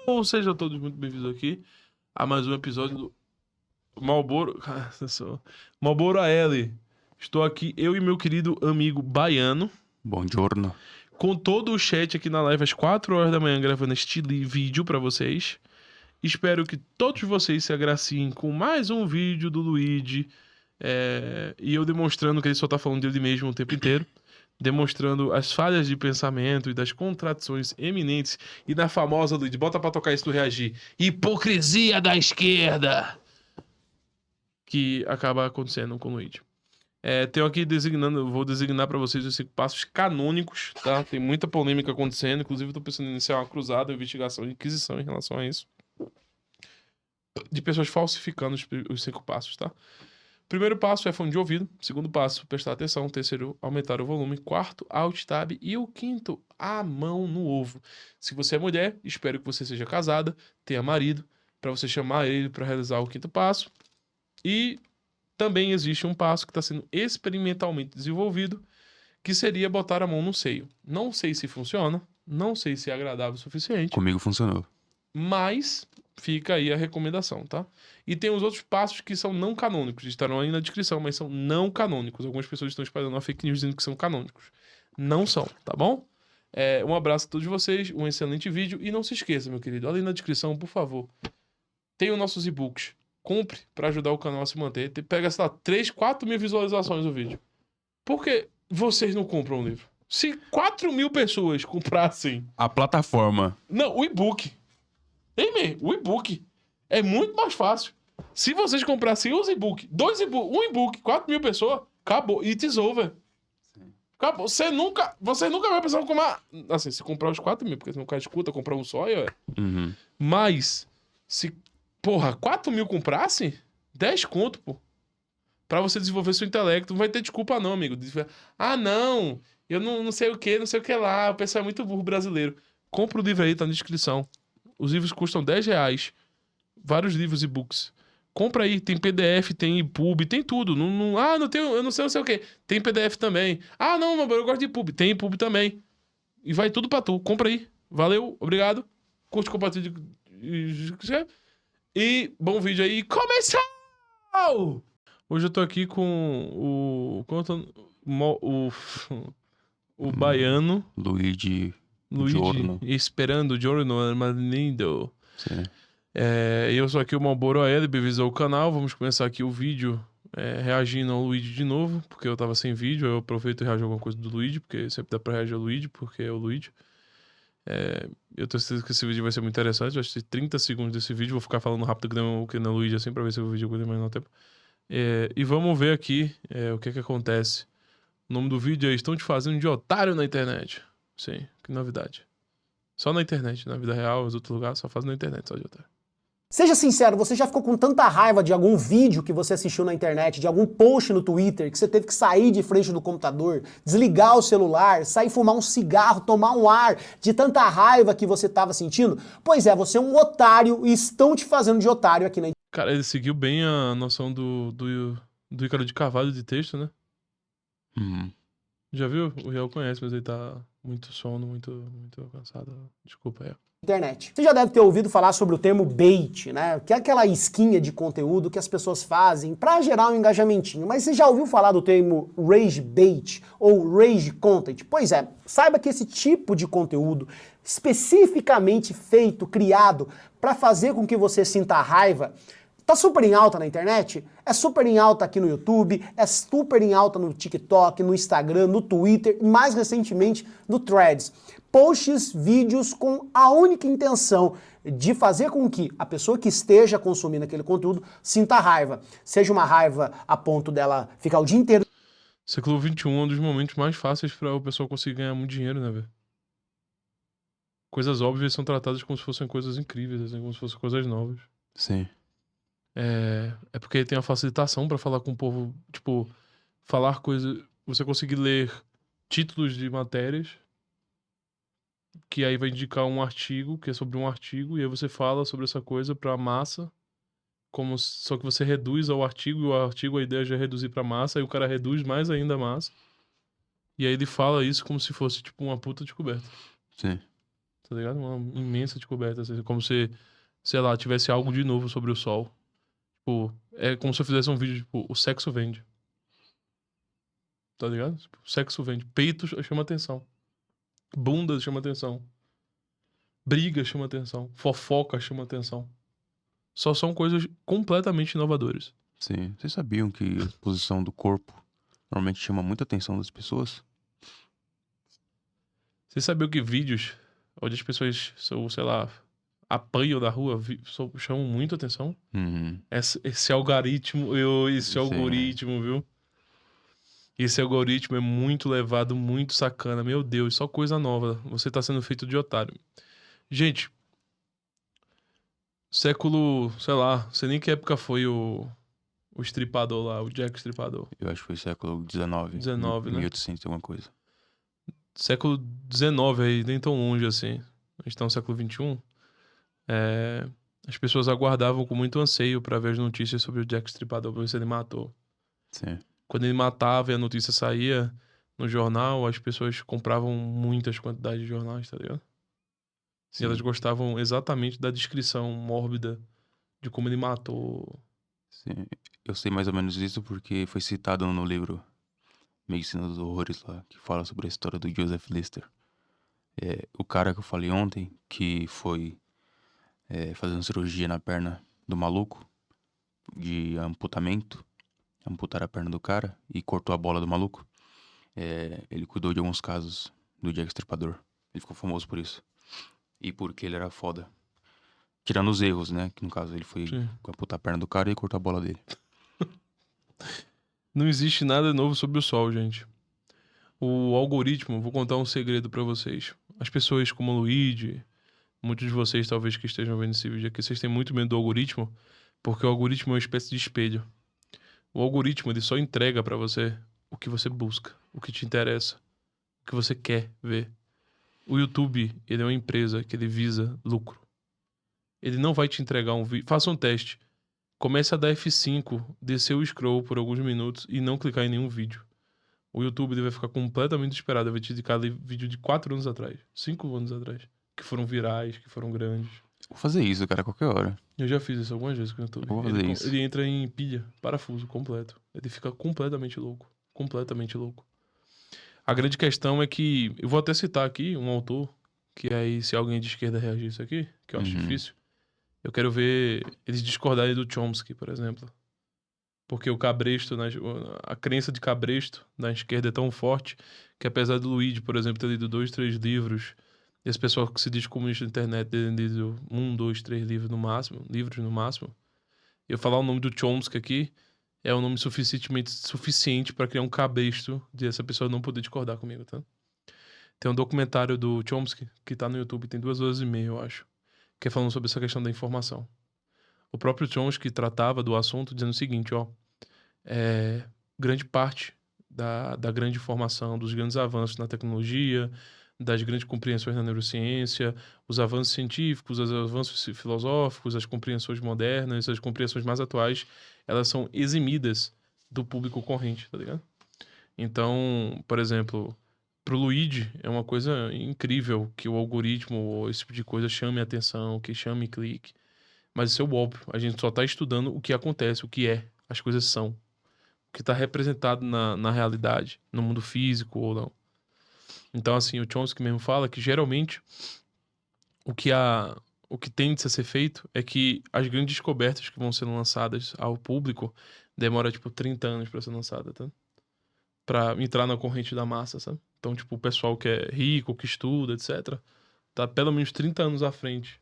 Começou! Sejam todos muito bem-vindos aqui a mais um episódio do Malboro. Malboro AL. Estou aqui, eu e meu querido amigo Baiano. Buongiorno. Com todo o chat aqui na live às 4 horas da manhã, gravando este vídeo pra vocês. Espero que todos vocês se agraciem com mais um vídeo do Luigi. E eu demonstrando que ele só tá falando dele mesmo o tempo inteiro. Demonstrando as falhas de pensamento e das contradições eminentes. E da famosa, Luigi, bota pra tocar isso tu reagir, hipocrisia da esquerda! Que acaba acontecendo com o Luigi. Tenho aqui vou designar pra vocês os 5 passos canônicos, tá? Tem muita polêmica acontecendo, inclusive eu tô pensando em iniciar uma cruzada, uma investigação, inquisição em relação a isso. De pessoas falsificando os 5 passos, tá? Primeiro passo é fone de ouvido. Segundo passo, prestar atenção. Terceiro, aumentar o volume. Quarto, alt tab. E o quinto, a mão no ovo. Se você é mulher, espero que você seja casada, tenha marido, pra você chamar ele pra realizar o quinto passo. E também existe um passo que está sendo experimentalmente desenvolvido, que seria botar a mão no seio. Não sei se funciona, não sei se é agradável o suficiente. Comigo funcionou. Mas fica aí a recomendação, tá? E tem os outros passos que são não canônicos. Estarão aí na descrição, mas são não canônicos. Algumas pessoas estão espalhando uma fake news dizendo que são canônicos. Não são, tá bom? Um abraço a todos vocês, um excelente vídeo. E não se esqueça, meu querido, ali na descrição, por favor, tem os nossos e-books. Compre pra ajudar o canal a se manter. Pega, sei lá, 3, 4 mil visualizações do vídeo. Por que vocês não compram o livro? Se 4 mil pessoas comprassem... A plataforma. Não, o e-book. O e-book. É muito mais fácil. Se vocês comprassem os e-book, 2 e-book, um e-book, 4 mil pessoas, acabou. It's over. Sim. Acabou. Você nunca vai precisar comprar... Assim, se comprar os 4 mil, porque se não cara escuta, comprar um só, Uhum. Mas, se... Porra, 4 mil comprasse? 10 conto, pô. Pra você desenvolver seu intelecto. Não vai ter desculpa não, amigo. Ah, não. Eu não sei o que, não sei o que lá. O pessoal é muito burro brasileiro. Compra o livro aí, tá na descrição. Os livros custam R$10. Vários livros e books. Compra aí, tem PDF, tem EPUB, tem tudo. Não tenho, eu não sei o que. Tem PDF também. Ah, não, mas eu gosto de EPUB. Tem EPUB também. E vai tudo pra tu. Compra aí. Valeu, obrigado. Curte, compartilha. E bom vídeo aí. Começou! Hoje eu tô aqui com o baiano. Luigi. Giorno. Esperando o Giorno Armando. Sim. Eu sou aqui o Malboro AL, bem-vindos ao canal. Vamos começar aqui o vídeo reagindo ao Luigi de novo, porque eu tava sem vídeo. Eu aproveito e reajo a alguma coisa do Luigi, porque sempre dá pra reagir ao Luigi, porque é o Luigi. Eu tenho certeza que esse vídeo vai ser muito interessante. Vai ter 30 segundos desse vídeo. Vou ficar falando rápido que nem o Luigi assim, pra ver se o vídeo aguenta mais no tempo. E vamos ver aqui o que acontece. O nome do vídeo é Estão Te Fazendo de Otário na Internet. Sim, que novidade. Só na internet, na vida real, os outros lugares só fazem na internet, só de otário. Seja sincero, você já ficou com tanta raiva de algum vídeo que você assistiu na internet, de algum post no Twitter, que você teve que sair de frente do computador, desligar o celular, sair fumar um cigarro, tomar um ar, de tanta raiva que você estava sentindo? Pois é, você é um otário e estão te fazendo de otário aqui na internet. Cara, ele seguiu bem a noção do Ícaro de Carvalho de texto, né? Uhum. Já viu? O Real conhece, mas ele tá muito sono, muito cansado. Desculpa aí. Internet. Você já deve ter ouvido falar sobre o termo bait, né? Que é aquela isquinha de conteúdo que as pessoas fazem para gerar um engajamentinho. Mas você já ouviu falar do termo rage bait ou rage content? Pois é, saiba que esse tipo de conteúdo especificamente feito, criado para fazer com que você sinta raiva, tá super em alta na internet, é super em alta aqui no YouTube, é super em alta no TikTok, no Instagram, no Twitter e mais recentemente no Threads. Posts, vídeos com a única intenção de fazer com que a pessoa que esteja consumindo aquele conteúdo sinta raiva. Seja uma raiva a ponto dela ficar o dia inteiro... Século XXI é um dos momentos mais fáceis pra o pessoal conseguir ganhar muito dinheiro, né, velho? Coisas óbvias são tratadas como se fossem coisas incríveis, assim, como se fossem coisas novas. Sim. É porque tem a facilitação pra falar com o povo, tipo, falar coisas... Você conseguir ler títulos de matérias, que aí vai indicar um artigo, que é sobre um artigo, e aí você fala sobre essa coisa pra massa, só que você reduz ao artigo, e o artigo a ideia já é reduzir pra massa, aí o cara reduz mais ainda a massa, e aí ele fala isso como se fosse, tipo, uma puta descoberta. Sim. Tá ligado? Uma imensa descoberta. Assim, como se, sei lá, tivesse algo de novo sobre o sol. Tipo, é como se eu fizesse um vídeo, tipo, o sexo vende. Tá ligado? Tipo, o sexo vende. Peitos chama atenção. Bundas chama atenção. Briga chama atenção. Fofoca chama atenção. Só são coisas completamente inovadoras. Sim. Vocês sabiam que a posição do corpo normalmente chama muita atenção das pessoas? Você sabia que vídeos onde as pessoas, sei lá, apanham na rua chamam muito atenção? Uhum. Esse algoritmo, esse Sim. algoritmo, viu? Esse algoritmo é muito levado, muito sacana. Meu Deus, só coisa nova. Você tá sendo feito de otário. Gente, século, sei lá, sei nem que época foi o estripador lá, o Jack Estripador. Eu acho que foi século XIX. 19, né? 1800 e alguma coisa. Século XIX aí, nem tão longe assim. A gente tá no século XXI. As pessoas aguardavam com muito anseio pra ver as notícias sobre o Jack Estripador, pra ver se ele matou. Sim. Quando ele matava e a notícia saía no jornal, as pessoas compravam muitas quantidades de jornais, tá ligado? E Sim. elas gostavam exatamente da descrição mórbida de como ele matou. Sim. Eu sei mais ou menos isso porque foi citado no livro Medicina dos Horrores lá, que fala sobre a história do Joseph Lister. O cara que eu falei ontem, que foi fazendo cirurgia na perna do maluco, de amputamento, amputar a perna do cara e cortou a bola do maluco. Ele cuidou de alguns casos do Jack Estripador. Ele ficou famoso por isso. E porque ele era foda. Tirando os erros, né? Que no caso ele foi Sim. amputar a perna do cara e cortou a bola dele. Não existe nada novo sobre o sol, gente. O algoritmo, vou contar um segredo pra vocês. As pessoas como o Luigi, muitos de vocês talvez que estejam vendo esse vídeo aqui, vocês têm muito medo do algoritmo, porque o algoritmo é uma espécie de espelho. O algoritmo, ele só entrega pra você o que você busca, o que te interessa, o que você quer ver. O YouTube, ele é uma empresa que ele visa lucro. Ele não vai te entregar um vídeo. Faça um teste. Comece a dar F5, descer o scroll por alguns minutos e não clicar em nenhum vídeo. O YouTube ele vai ficar completamente desesperado. Vai te indicar ali vídeo de 4 anos atrás, 5 anos atrás, que foram virais, que foram grandes. Vou fazer isso, cara, a qualquer hora. Eu já fiz isso algumas vezes com o YouTube. Vou fazer isso. Ele entra em pilha, parafuso completo. Ele fica completamente louco. Completamente louco. A grande questão é que, eu vou até citar aqui um autor, que aí se alguém de esquerda reagir isso aqui, que eu acho difícil, eu quero ver eles discordarem do Chomsky, por exemplo. Porque o cabresto, a crença de cabresto na esquerda é tão forte que apesar do Luigi, por exemplo, ter lido 2, 3 livros, e esse pessoal que se diz comunista na internet ter lido 1, 2, 3 livros no máximo, eu falar o nome do Chomsky aqui é um nome suficiente para criar um cabresto de essa pessoa não poder discordar comigo, tá? Tem um documentário do Chomsky que tá no YouTube, tem 2 horas e meia, eu acho, que é falando sobre essa questão da informação. O próprio Chomsky tratava do assunto dizendo o seguinte, ó, grande parte da grande formação, dos grandes avanços na tecnologia, das grandes compreensões na neurociência, os avanços científicos, os avanços filosóficos, as compreensões modernas, as compreensões mais atuais, elas são eximidas do público corrente, tá ligado? Então, por exemplo, pro Luigi é uma coisa incrível que o algoritmo ou esse tipo de coisa chame a atenção, que chame clique. Mas isso é o óbvio. A gente só tá estudando o que acontece, o que é, as coisas são. O que tá representado na realidade, no mundo físico ou não. Então, assim, o Chomsky mesmo fala que geralmente o que tende a ser feito é que as grandes descobertas que vão sendo lançadas ao público demora, tipo, 30 anos pra ser lançada, tá? Pra entrar na corrente da massa, sabe? Então, tipo, o pessoal que é rico, que estuda, etc., tá pelo menos 30 anos à frente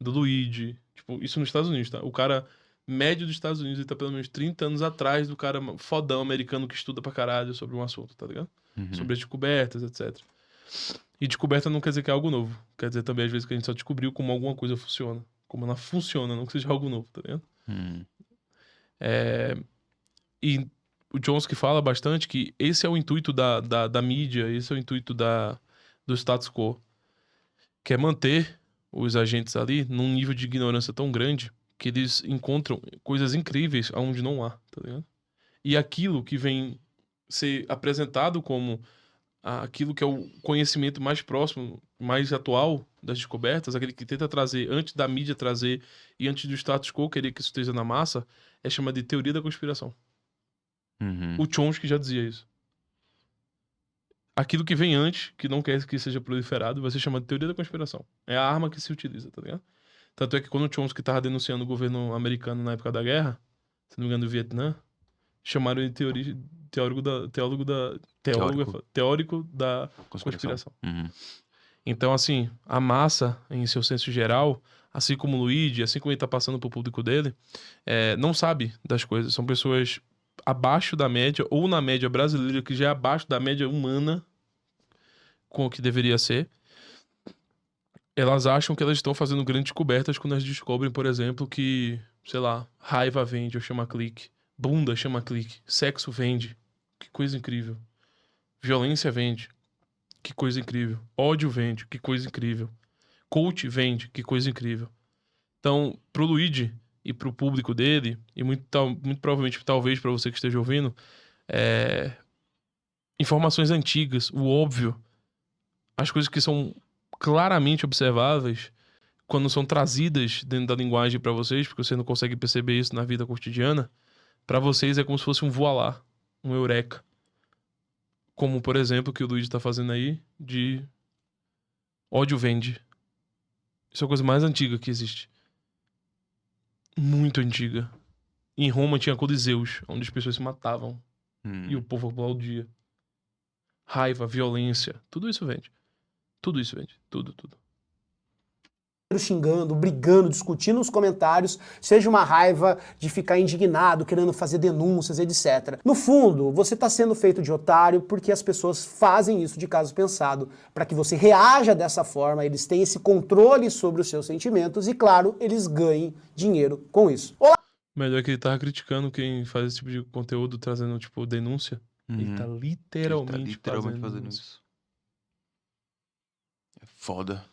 do Luigi. Tipo, isso nos Estados Unidos, tá? O cara médio dos Estados Unidos, ele tá pelo menos 30 anos atrás do cara fodão americano que estuda pra caralho sobre um assunto, tá ligado? Sobre as descobertas, etc. E descoberta não quer dizer que é algo novo. Quer dizer também, às vezes, que a gente só descobriu como alguma coisa funciona. Como ela funciona, não que seja algo novo, tá ligado? E o Chomsky fala bastante que esse é o intuito da mídia, esse é o intuito do status quo. Que é manter os agentes ali num nível de ignorância tão grande que eles encontram coisas incríveis aonde não há, tá ligado? E aquilo que vem ser apresentado como aquilo que é o conhecimento mais próximo mais atual das descobertas, aquele que tenta trazer antes da mídia trazer e antes do status quo querer que isso esteja na massa, é chamado de teoria da conspiração. Uhum. O Chomsky já dizia isso. Aquilo que vem antes, que não quer que seja proliferado, vai ser chamado de teoria da conspiração. É a arma que se utiliza, tá ligado? Tanto é que quando o Chomsky tava denunciando o governo americano na época da guerra, se não me engano, do Vietnã, chamaram ele de teórico da conspiração. Uhum. Então, assim, a massa, em seu senso geral, assim como o Luigi, assim como ele tá passando pro público dele, não sabe das coisas. São pessoas abaixo da média, ou na média brasileira, que já é abaixo da média humana, com o que deveria ser. Elas acham que elas estão fazendo grandes descobertas quando elas descobrem, por exemplo, que, sei lá, raiva vende ou chama clique, bunda chama clique, sexo vende. Que coisa incrível. Violência vende. Que coisa incrível. Ódio vende. Que coisa incrível. Coach vende. Que coisa incrível. Então, pro Luigi e pro público dele, e muito provavelmente, talvez pra você que esteja ouvindo, informações antigas, o óbvio, as coisas que são claramente observáveis, quando são trazidas dentro da linguagem pra vocês, porque você não consegue perceber isso na vida cotidiana, pra vocês é como se fosse um voilá, um eureka. Como, por exemplo, o que o Luigi tá fazendo aí, de ódio vende. Isso é a coisa mais antiga que existe. Muito antiga. Em Roma tinha coliseus, onde as pessoas se matavam. E o povo aplaudia. Raiva, violência, tudo isso vende. Tudo isso vende. Tudo. Xingando, brigando, discutindo nos comentários, seja uma raiva de ficar indignado, querendo fazer denúncias, etc. No fundo, você está sendo feito de otário porque as pessoas fazem isso de caso pensado, para que você reaja dessa forma, eles têm esse controle sobre os seus sentimentos e, claro, eles ganhem dinheiro com isso. Olá! Melhor que ele tava criticando quem faz esse tipo de conteúdo, trazendo, tipo, denúncia. Ele tá literalmente fazendo isso. É foda.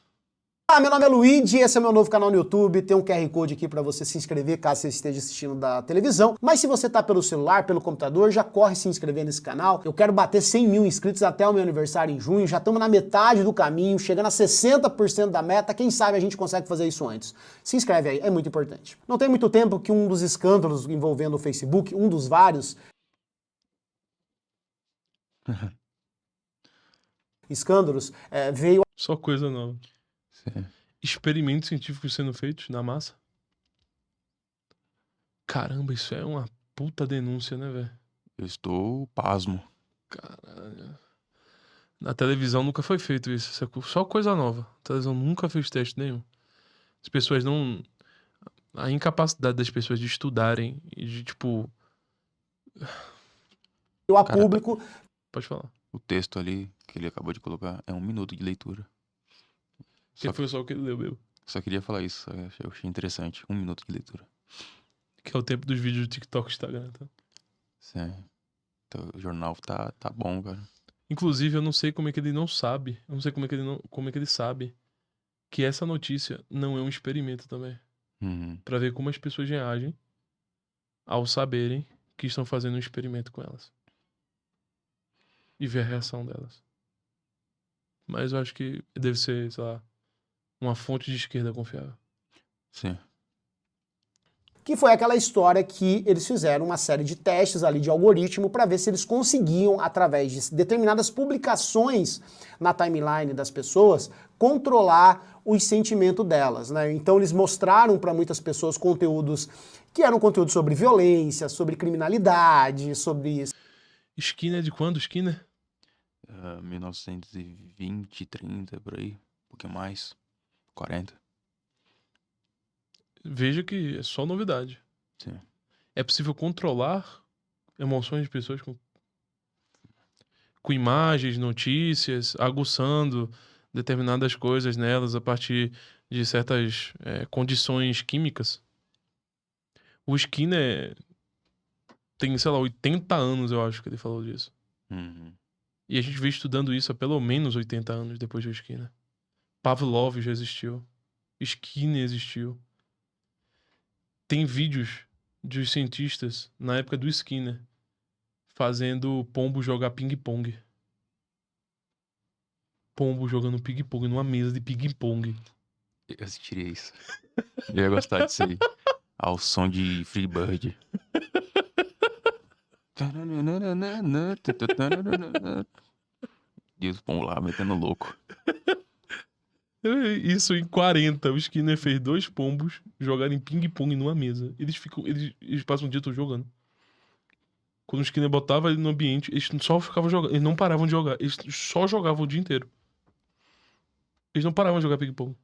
Olá, meu nome é Luigi, esse é meu novo canal no YouTube, tem um QR Code aqui para você se inscrever caso você esteja assistindo da televisão, mas se você tá pelo celular, pelo computador, já corre se inscrever nesse canal. Eu quero bater 100 mil inscritos até o meu aniversário em junho, já estamos na metade do caminho, chegando a 60% da meta, quem sabe a gente consegue fazer isso antes. Se inscreve aí, é muito importante. Não tem muito tempo que um dos escândalos envolvendo o Facebook, um dos vários escândalos, veio Só coisa nova. Sim. Experimentos científicos sendo feitos na massa. Caramba, isso é uma puta denúncia, né, velho? Eu estou pasmo. Caralho. Na televisão nunca foi feito isso. Isso é só coisa nova. A televisão nunca fez teste nenhum. As pessoas não. A incapacidade das pessoas de estudarem e de, tipo. a Cara, público. Pode falar. O texto ali que ele acabou de colocar é 1 minuto de leitura. Que foi só o que ele leu, meu. Só queria falar isso, eu achei interessante. 1 minuto de leitura. Que é o tempo dos vídeos do TikTok e Instagram, tá? Sim. Então, o jornal tá bom, cara. Inclusive, eu não sei como é que ele não sabe. Eu não sei como é que ele sabe que essa notícia não é um experimento também. Uhum. Pra ver como as pessoas reagem ao saberem que estão fazendo um experimento com elas. E ver a reação delas. Mas eu acho que deve ser, sei lá, uma fonte de esquerda confiável. Sim. Que foi aquela história que eles fizeram uma série de testes ali de algoritmo para ver se eles conseguiam, através de determinadas publicações na timeline das pessoas, controlar o sentimento delas, né? Então eles mostraram para muitas pessoas conteúdos que eram conteúdos sobre violência, sobre criminalidade, sobre... Skinner é de quando, Skinner? 1920, 30, por aí. Um pouquinho mais. 40. Veja que é só novidade. Sim. É possível controlar emoções de pessoas com imagens, notícias, aguçando determinadas coisas nelas a partir de certas condições químicas. O Skinner tem, sei lá, 80 anos, eu acho que ele falou disso. Uhum. E a gente vem estudando isso há pelo menos 80 anos depois do Skinner. Pavlov já existiu. Skinner existiu. Tem vídeos de cientistas na época do Skinner fazendo pombo jogar ping-pong. pombos jogando ping-pong numa mesa de ping-pong. Eu assistiria isso. Eu ia gostar disso aí. Ao som de Freebird. E os pombos lá metendo louco. Isso em 40, o Skinner fez 2 pombos jogarem ping-pong numa mesa. Eles passam o dia todo jogando. Quando o Skinner botava ele no ambiente, eles só ficavam jogando. Eles não paravam de jogar. Eles só jogavam o dia inteiro. Eles não paravam de jogar ping-pong.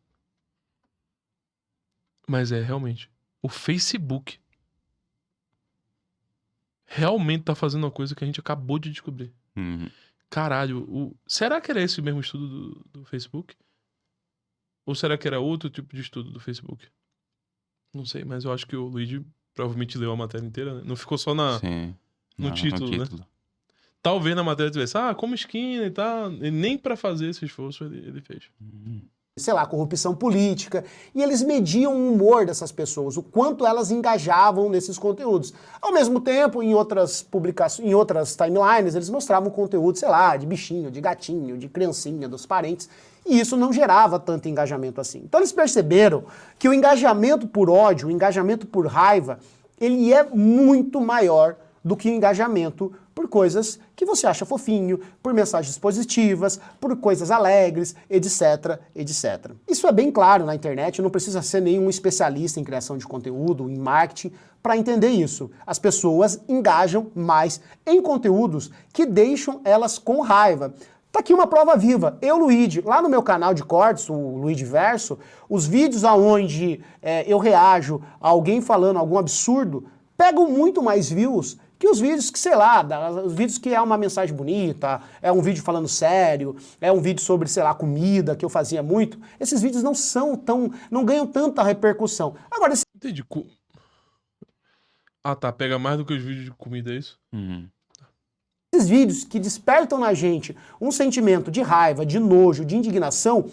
Mas realmente. O Facebook realmente tá fazendo uma coisa que a gente acabou de descobrir. Uhum. Caralho, será que era esse mesmo estudo do Facebook? Ou será que era outro tipo de estudo do Facebook? Não sei, mas eu acho que o Luigi provavelmente leu a matéria inteira, né? Não ficou só Sim. no título, né? Talvez na matéria tivesse, como Skinner e tal. E nem pra fazer esse esforço ele fez. Uhum. Sei lá, corrupção política, e eles mediam o humor dessas pessoas, o quanto elas engajavam nesses conteúdos. Ao mesmo tempo, em outras publicações, em outras timelines, eles mostravam conteúdo, sei lá, de bichinho, de gatinho, de criancinha, dos parentes, e isso não gerava tanto engajamento assim. Então eles perceberam que o engajamento por ódio, o engajamento por raiva, ele é muito maior do que o engajamento por coisas que você acha fofinho, por mensagens positivas, por coisas alegres, etc, etc. Isso é bem claro na internet, não precisa ser nenhum especialista em criação de conteúdo, em marketing, para entender isso. As pessoas engajam mais em conteúdos que deixam elas com raiva. Tá aqui uma prova viva. Eu, Luigi, lá no meu canal de cortes, o Luigi Verso, os vídeos aonde eu reajo a alguém falando algum absurdo, pegam muito mais views que os vídeos que, sei lá, os vídeos que é uma mensagem bonita, é um vídeo falando sério, é um vídeo sobre, sei lá, comida, que eu fazia muito. Esses vídeos não são tão, não ganham tanta repercussão. Agora, Entendi. Tá, pega mais do que os vídeos de comida, é isso? Uhum. esses vídeos que despertam na gente um sentimento de raiva, de nojo, de indignação,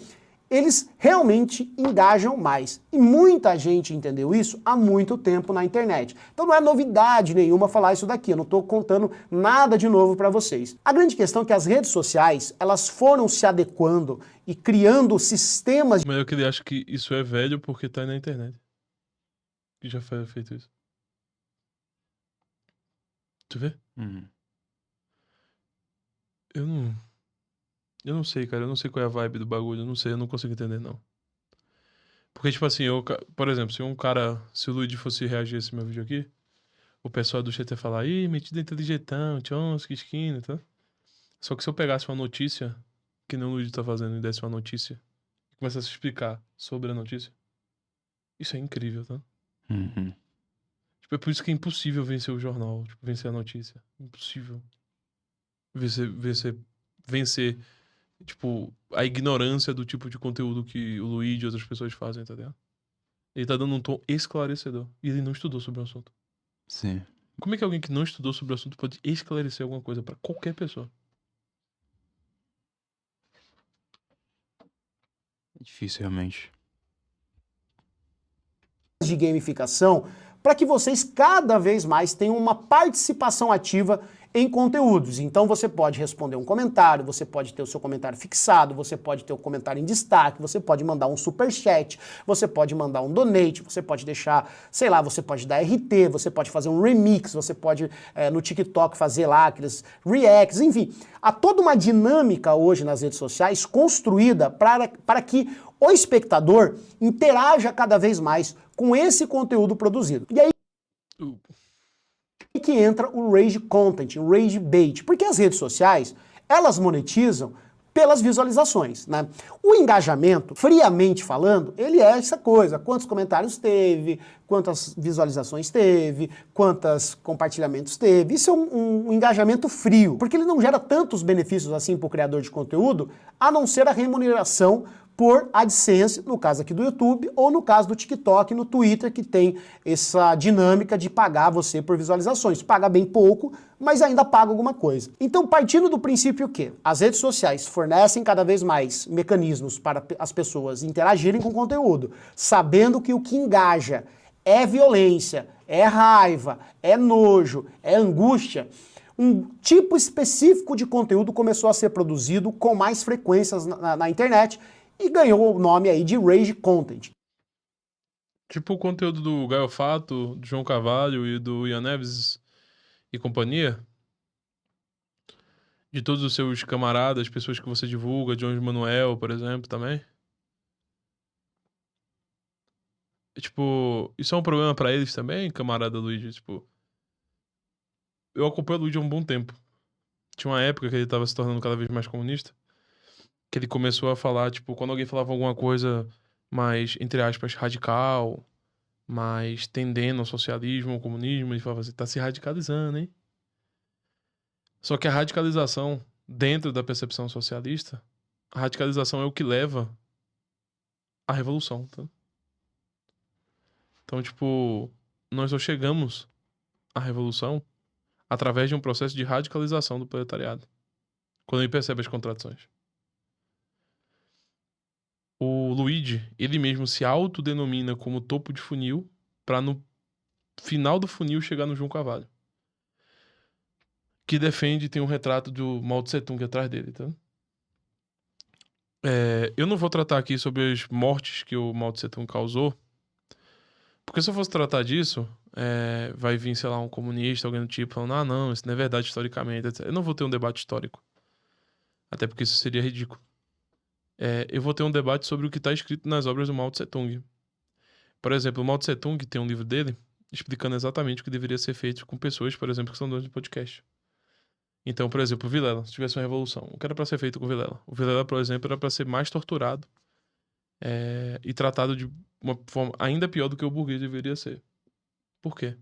eles realmente engajam mais. E muita gente entendeu isso há muito tempo na internet. Então não é novidade nenhuma falar isso daqui, eu não estou contando nada de novo para vocês. A grande questão é que as redes sociais, elas foram se adequando e criando sistemas... Mas eu que ele acha que isso é velho porque tá aí na internet. Que já foi feito isso. Tu vê? Uhum. Eu não sei, cara. Eu não sei qual é a vibe do bagulho. Eu não sei, eu não consigo entender, não. Porque, tipo assim, por exemplo, se o Luigi fosse reagir a esse meu vídeo aqui, o pessoal do chat ia falar, ih, metido inteligentão, Chomsky, esquina, tá? Só que se eu pegasse uma notícia, que nem o Luigi tá fazendo, e desse uma notícia, e começasse a explicar sobre a notícia, isso é incrível, tá? Uhum. Tipo, é por isso que é impossível vencer o jornal, tipo, vencer a notícia. Impossível. Vencer, tipo, a ignorância do tipo de conteúdo que o Luigi e outras pessoas fazem, tá ligado? Ele tá dando um tom esclarecedor. E ele não estudou sobre o assunto. Sim. Como é que alguém que não estudou sobre o assunto pode esclarecer alguma coisa pra qualquer pessoa? É difícil, realmente. de gamificação para que vocês cada vez mais tenham uma participação ativa em conteúdos. Então você pode responder um comentário, você pode ter o seu comentário fixado, você pode ter o comentário em destaque, você pode mandar um superchat, você pode mandar um donate, você pode deixar, sei lá, você pode dar RT, você pode fazer um remix, você pode no TikTok fazer lá aqueles reacts, enfim. Há toda uma dinâmica hoje nas redes sociais construída para que o espectador interaja cada vez mais com esse conteúdo produzido. E aí que entra o rage content, o rage bait, porque as redes sociais, elas monetizam pelas visualizações, né? O engajamento, friamente falando, ele é essa coisa, quantos comentários teve, quantas visualizações teve, quantos compartilhamentos teve, isso é um engajamento frio, porque ele não gera tantos benefícios assim para o criador de conteúdo, a não ser a remuneração por AdSense, no caso aqui do YouTube, ou no caso do TikTok, no Twitter, que tem essa dinâmica de pagar você por visualizações. Paga bem pouco, mas ainda paga alguma coisa. Então, partindo do princípio que as redes sociais fornecem cada vez mais mecanismos para as pessoas interagirem com o conteúdo, sabendo que o que engaja é violência, é raiva, é nojo, é angústia, um tipo específico de conteúdo começou a ser produzido com mais frequências na internet e ganhou o nome aí de Rage Content. Tipo o conteúdo do Gaio Fato, do João Carvalho e do Ian Neves e companhia. De todos os seus camaradas, pessoas que você divulga, Jones Manuel, por exemplo, também. Tipo, isso é um problema pra eles também, camarada Luigi? Tipo, eu acompanho o Luigi há um bom tempo. Tinha uma época que ele tava se tornando cada vez mais comunista, que ele começou a falar, tipo, quando alguém falava alguma coisa mais, entre aspas, radical, mais tendendo ao socialismo, ao comunismo, ele falava assim, tá se radicalizando, hein? Só que a radicalização, dentro da percepção socialista, a radicalização é o que leva à revolução, tá? Então, tipo, nós só chegamos à revolução através de um processo de radicalização do proletariado. Quando ele percebe as contradições. O Luigi, ele mesmo se autodenomina como topo de funil para no final do funil chegar no João Carvalho. Que defende, tem um retrato do Mao Tse Tung atrás dele, tá? Eu não vou tratar aqui sobre as mortes que o Mao Tse Tung causou, porque se eu fosse tratar disso, vai vir, sei lá, um comunista, alguém do tipo, falando, ah, não, isso não é verdade historicamente, etc. Eu não vou ter um debate histórico. Até porque isso seria ridículo. Eu vou ter um debate sobre o que está escrito nas obras do Mao Tse Tung. Por exemplo, o Mao Tse Tung tem um livro dele explicando exatamente o que deveria ser feito com pessoas, por exemplo, que são donos de podcast. Então, por exemplo, o Vilela, se tivesse uma revolução, o que era para ser feito com o Vilela? O Vilela, por exemplo, era para ser mais torturado e tratado de uma forma ainda pior do que o burguês deveria ser. Por quê?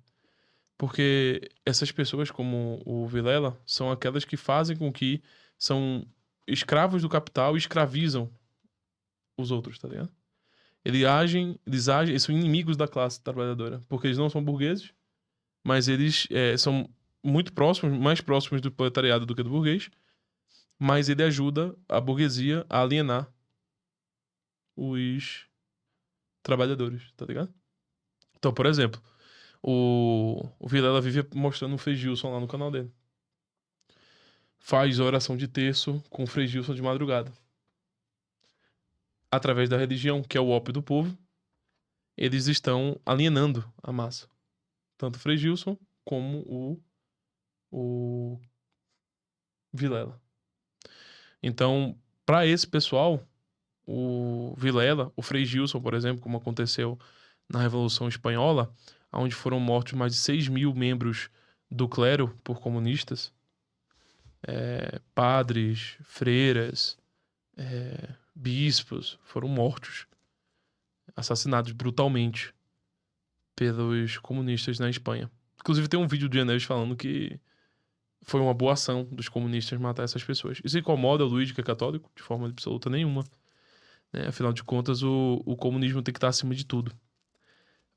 Porque essas pessoas, como o Vilela, são aquelas que fazem com que são escravos do capital e escravizam os outros, tá ligado? Eles são inimigos da classe trabalhadora, porque eles não são burgueses, mas eles são muito próximos, mais próximos do proletariado do que do burguês, mas ele ajuda a burguesia a alienar os trabalhadores, tá ligado? Então, por exemplo, o Vilela vive mostrando o Frei Gilson lá no canal dele. Faz oração de terço com o Frei Gilson de madrugada. Através da religião, que é o ópio do povo, eles estão alienando a massa. Tanto o Frei Gilson como o Vilela. Então, para esse pessoal, o Vilela, o Frei Gilson, por exemplo, como aconteceu na Revolução Espanhola, onde foram mortos mais de 6 mil membros do clero por comunistas, padres, freiras, bispos foram mortos, assassinados brutalmente pelos comunistas na Espanha. Inclusive tem um vídeo do Ian Neves falando que foi uma boa ação dos comunistas matar essas pessoas. Isso incomoda o Luigi, que é católico, de forma absoluta nenhuma. Afinal de contas, o comunismo tem que estar acima de tudo.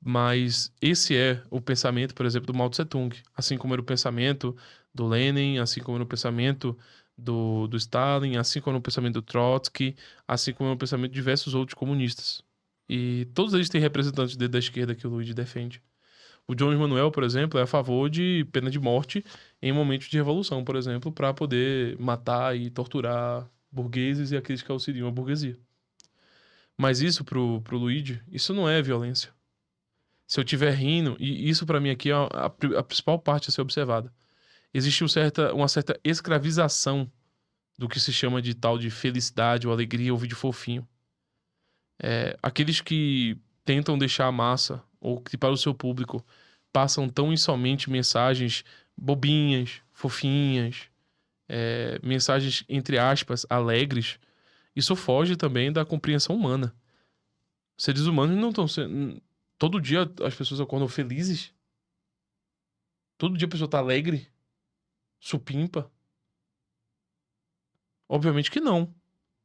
Mas esse é o pensamento, por exemplo, do Mao Tse Tung. Assim como era o pensamento do Lenin, assim como era o pensamento do Stalin, assim como era o pensamento do Trotsky, assim como era o pensamento de diversos outros comunistas. E todos eles têm representantes da esquerda que o Luigi defende. O Jones Manuel, por exemplo, é a favor de pena de morte em momentos de revolução, por exemplo, para poder matar e torturar burgueses e aqueles que auxiliam a burguesia. Mas isso pro Luigi, isso não é violência. Se eu estiver rindo, e isso pra mim aqui é a principal parte a ser observada. Existe uma certa escravização do que se chama de tal de felicidade ou alegria ou vídeo fofinho. Aqueles que tentam deixar a massa, ou que para o seu público passam tão e somente mensagens bobinhas, fofinhas, mensagens, entre aspas, alegres, isso foge também da compreensão humana. Seres humanos não estão sendo... Todo dia as pessoas acordam felizes? Todo dia a pessoa tá alegre? Supimpa? Obviamente que não.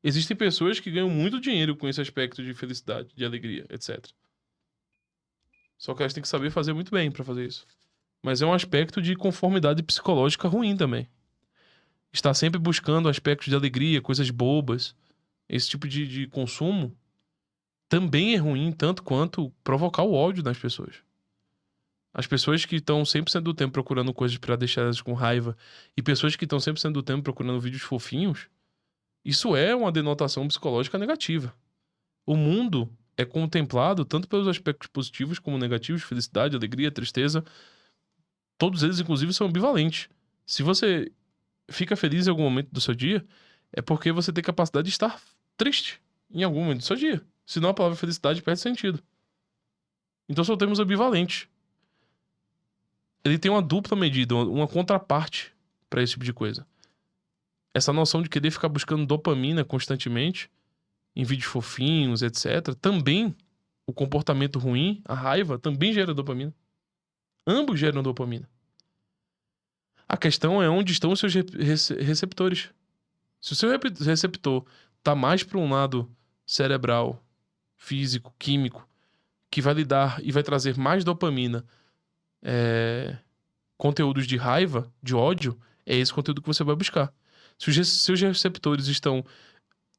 Existem pessoas que ganham muito dinheiro com esse aspecto de felicidade, de alegria, etc. Só que elas têm que saber fazer muito bem pra fazer isso. Mas é um aspecto de conformidade psicológica ruim também. Estar sempre buscando aspectos de alegria, coisas bobas, esse tipo de consumo, também é ruim, tanto quanto provocar o ódio nas pessoas. As pessoas que estão 100% do tempo procurando coisas pra deixar elas com raiva e pessoas que estão 100% do tempo procurando vídeos fofinhos, isso é uma denotação psicológica negativa. O mundo é contemplado tanto pelos aspectos positivos como negativos, felicidade, alegria, tristeza. Todos eles, inclusive, são ambivalentes. Se você fica feliz em algum momento do seu dia, é porque você tem capacidade de estar triste em algum momento do seu dia. Senão a palavra felicidade perde sentido. Então são termos ambivalentes. Ele tem uma dupla medida, uma contraparte pra esse tipo de coisa. Essa noção de querer ficar buscando dopamina constantemente em vídeos fofinhos, etc. Também o comportamento ruim, a raiva, também gera dopamina. Ambos geram dopamina. A questão é onde estão os seus receptores. Se o seu receptor tá mais para um lado cerebral, físico, químico, que vai lidar e vai trazer mais dopamina, conteúdos de raiva, de ódio, é esse conteúdo que você vai buscar. Se os seus receptores estão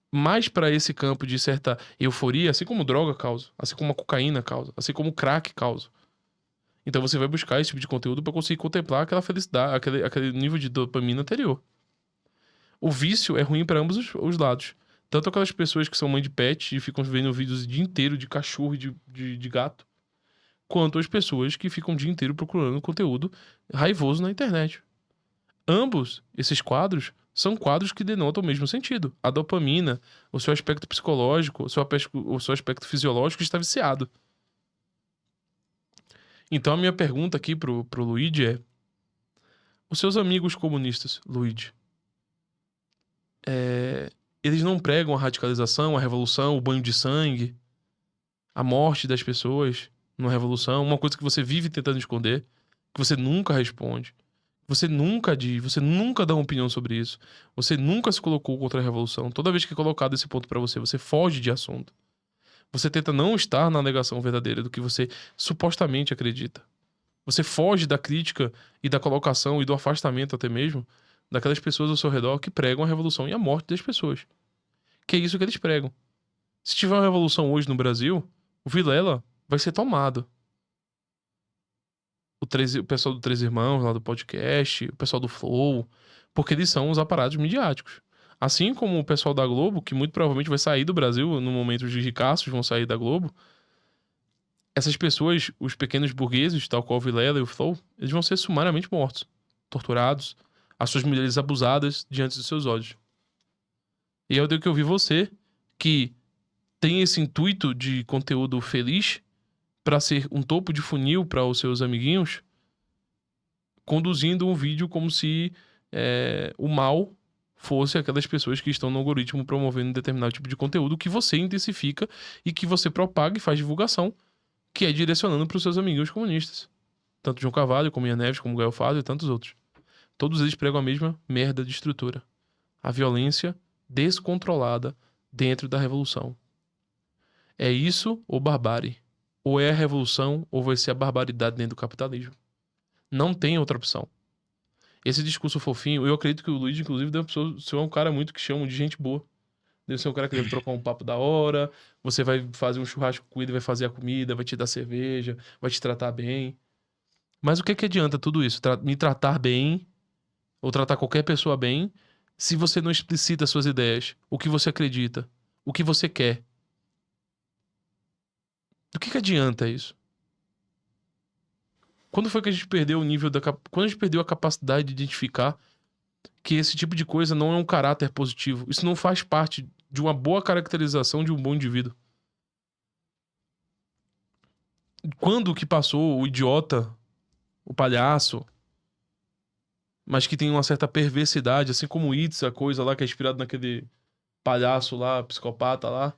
mais para esse campo de certa euforia, assim como droga causa, assim como a cocaína causa, assim como o crack causa, então você vai buscar esse tipo de conteúdo para conseguir contemplar aquela felicidade, aquele nível de dopamina anterior. O vício é ruim para ambos os lados. Tanto aquelas pessoas que são mãe de pet e ficam vendo vídeos o dia inteiro de cachorro e de gato, quanto as pessoas que ficam o dia inteiro procurando conteúdo raivoso na internet. Ambos esses quadros são quadros que denotam o mesmo sentido. A dopamina, o seu aspecto psicológico, o seu aspecto fisiológico está viciado. Então a minha pergunta aqui pro Luigi é: os seus amigos comunistas, Luigi, eles não pregam a radicalização, a revolução, o banho de sangue, a morte das pessoas numa revolução, uma coisa que você vive tentando esconder, que você nunca responde, você nunca diz, você nunca dá uma opinião sobre isso, você nunca se colocou contra a revolução. Toda vez que é colocado esse ponto pra você, você foge de assunto. Você tenta não estar na negação verdadeira do que você supostamente acredita. Você foge da crítica e da colocação e do afastamento até mesmo daquelas pessoas ao seu redor que pregam a revolução e a morte das pessoas. Que é isso que eles pregam. Se tiver uma revolução hoje no Brasil, o Vilela vai ser tomado. O pessoal do Três Irmãos, lá do podcast, o pessoal do Flow, porque eles são os aparatos midiáticos. Assim como o pessoal da Globo, que muito provavelmente vai sair do Brasil no momento os ricaços vão sair da Globo, essas pessoas, os pequenos burgueses, tal qual o Vilela e o Flow, eles vão ser sumariamente mortos, torturados, as suas mulheres abusadas diante dos seus olhos. E eu tenho que ouvir você, que tem esse intuito de conteúdo feliz para ser um topo de funil para os seus amiguinhos, conduzindo um vídeo como se o mal fosse aquelas pessoas que estão no algoritmo promovendo um determinado tipo de conteúdo que você intensifica e que você propaga e faz divulgação, que é direcionando para os seus amiguinhos comunistas. Tanto João Carvalho, como Ian Neves, como Gael Fado e tantos outros. Todos eles pregam a mesma merda de estrutura. A violência descontrolada dentro da revolução. É isso ou barbárie. Ou é a revolução ou vai ser a barbaridade dentro do capitalismo. Não tem outra opção. Esse discurso fofinho, eu acredito que o Luigi, inclusive, deve ser um cara muito que chamam de gente boa. Deve ser um cara que deve trocar um papo da hora, você vai fazer um churrasco com ele, vai fazer a comida, vai te dar cerveja, vai te tratar bem. Mas o que adianta tudo isso? Me tratar bem, ou tratar qualquer pessoa bem, se você não explicita suas ideias, o que você acredita, o que você quer. Do que adianta isso? Quando foi que a gente perdeu o nível quando a gente perdeu a capacidade de identificar que esse tipo de coisa não é um caráter positivo? Isso não faz parte de uma boa caracterização de um bom indivíduo. Quando que passou o idiota, o palhaço, mas que tem uma certa perversidade, assim como o Itz, a coisa lá que é inspirado naquele palhaço lá, psicopata lá.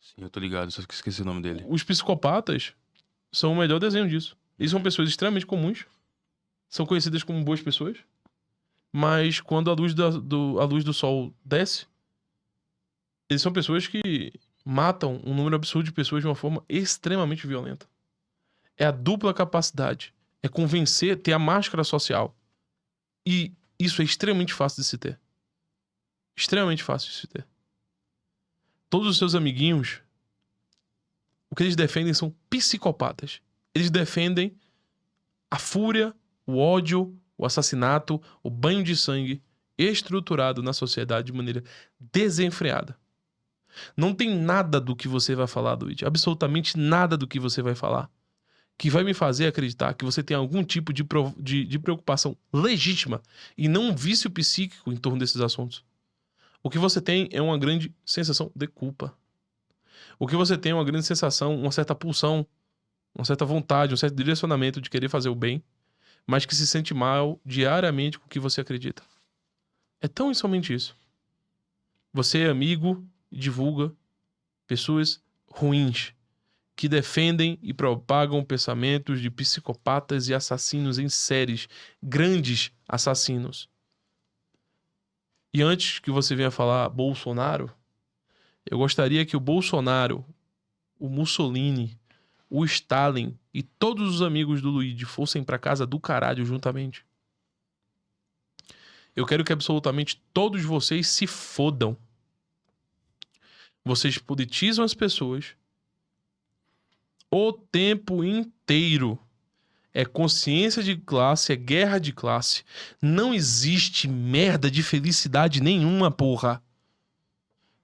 Sim, eu tô ligado, só que esqueci o nome dele. Os psicopatas são o melhor desenho disso. Eles são pessoas extremamente comuns, são conhecidas como boas pessoas, mas quando a luz do sol desce, eles são pessoas que matam um número absurdo de pessoas de uma forma extremamente violenta. É a dupla capacidade. É convencer, ter a máscara social. E isso é extremamente fácil de se ter. Extremamente fácil de se ter. Todos os seus amiguinhos, o que eles defendem são psicopatas. Eles defendem A fúria, o ódio, o assassinato, o banho de sangue estruturado na sociedade de maneira desenfreada. Não tem nada do que você vai falar, Luigi, absolutamente nada do que você vai falar, que vai me fazer acreditar que você tem algum tipo de preocupação legítima e não um vício psíquico em torno desses assuntos. O que você tem é uma grande sensação de culpa. O que você tem é uma grande sensação, uma certa pulsão, uma certa vontade, um certo direcionamento de querer fazer o bem, mas que se sente mal diariamente com o que você acredita. É tão e somente isso. Você é amigo e divulga pessoas ruins que defendem e propagam pensamentos de psicopatas e assassinos em séries, grandes assassinos. E antes que você venha falar Bolsonaro, eu gostaria que o Bolsonaro, o Mussolini, o Stalin e todos os amigos do Luigi fossem pra casa do caralho juntamente. Eu quero que absolutamente todos vocês se fodam. Vocês politizam as pessoas o tempo inteiro. É consciência de classe, é guerra de classe. Não existe merda de felicidade nenhuma, porra.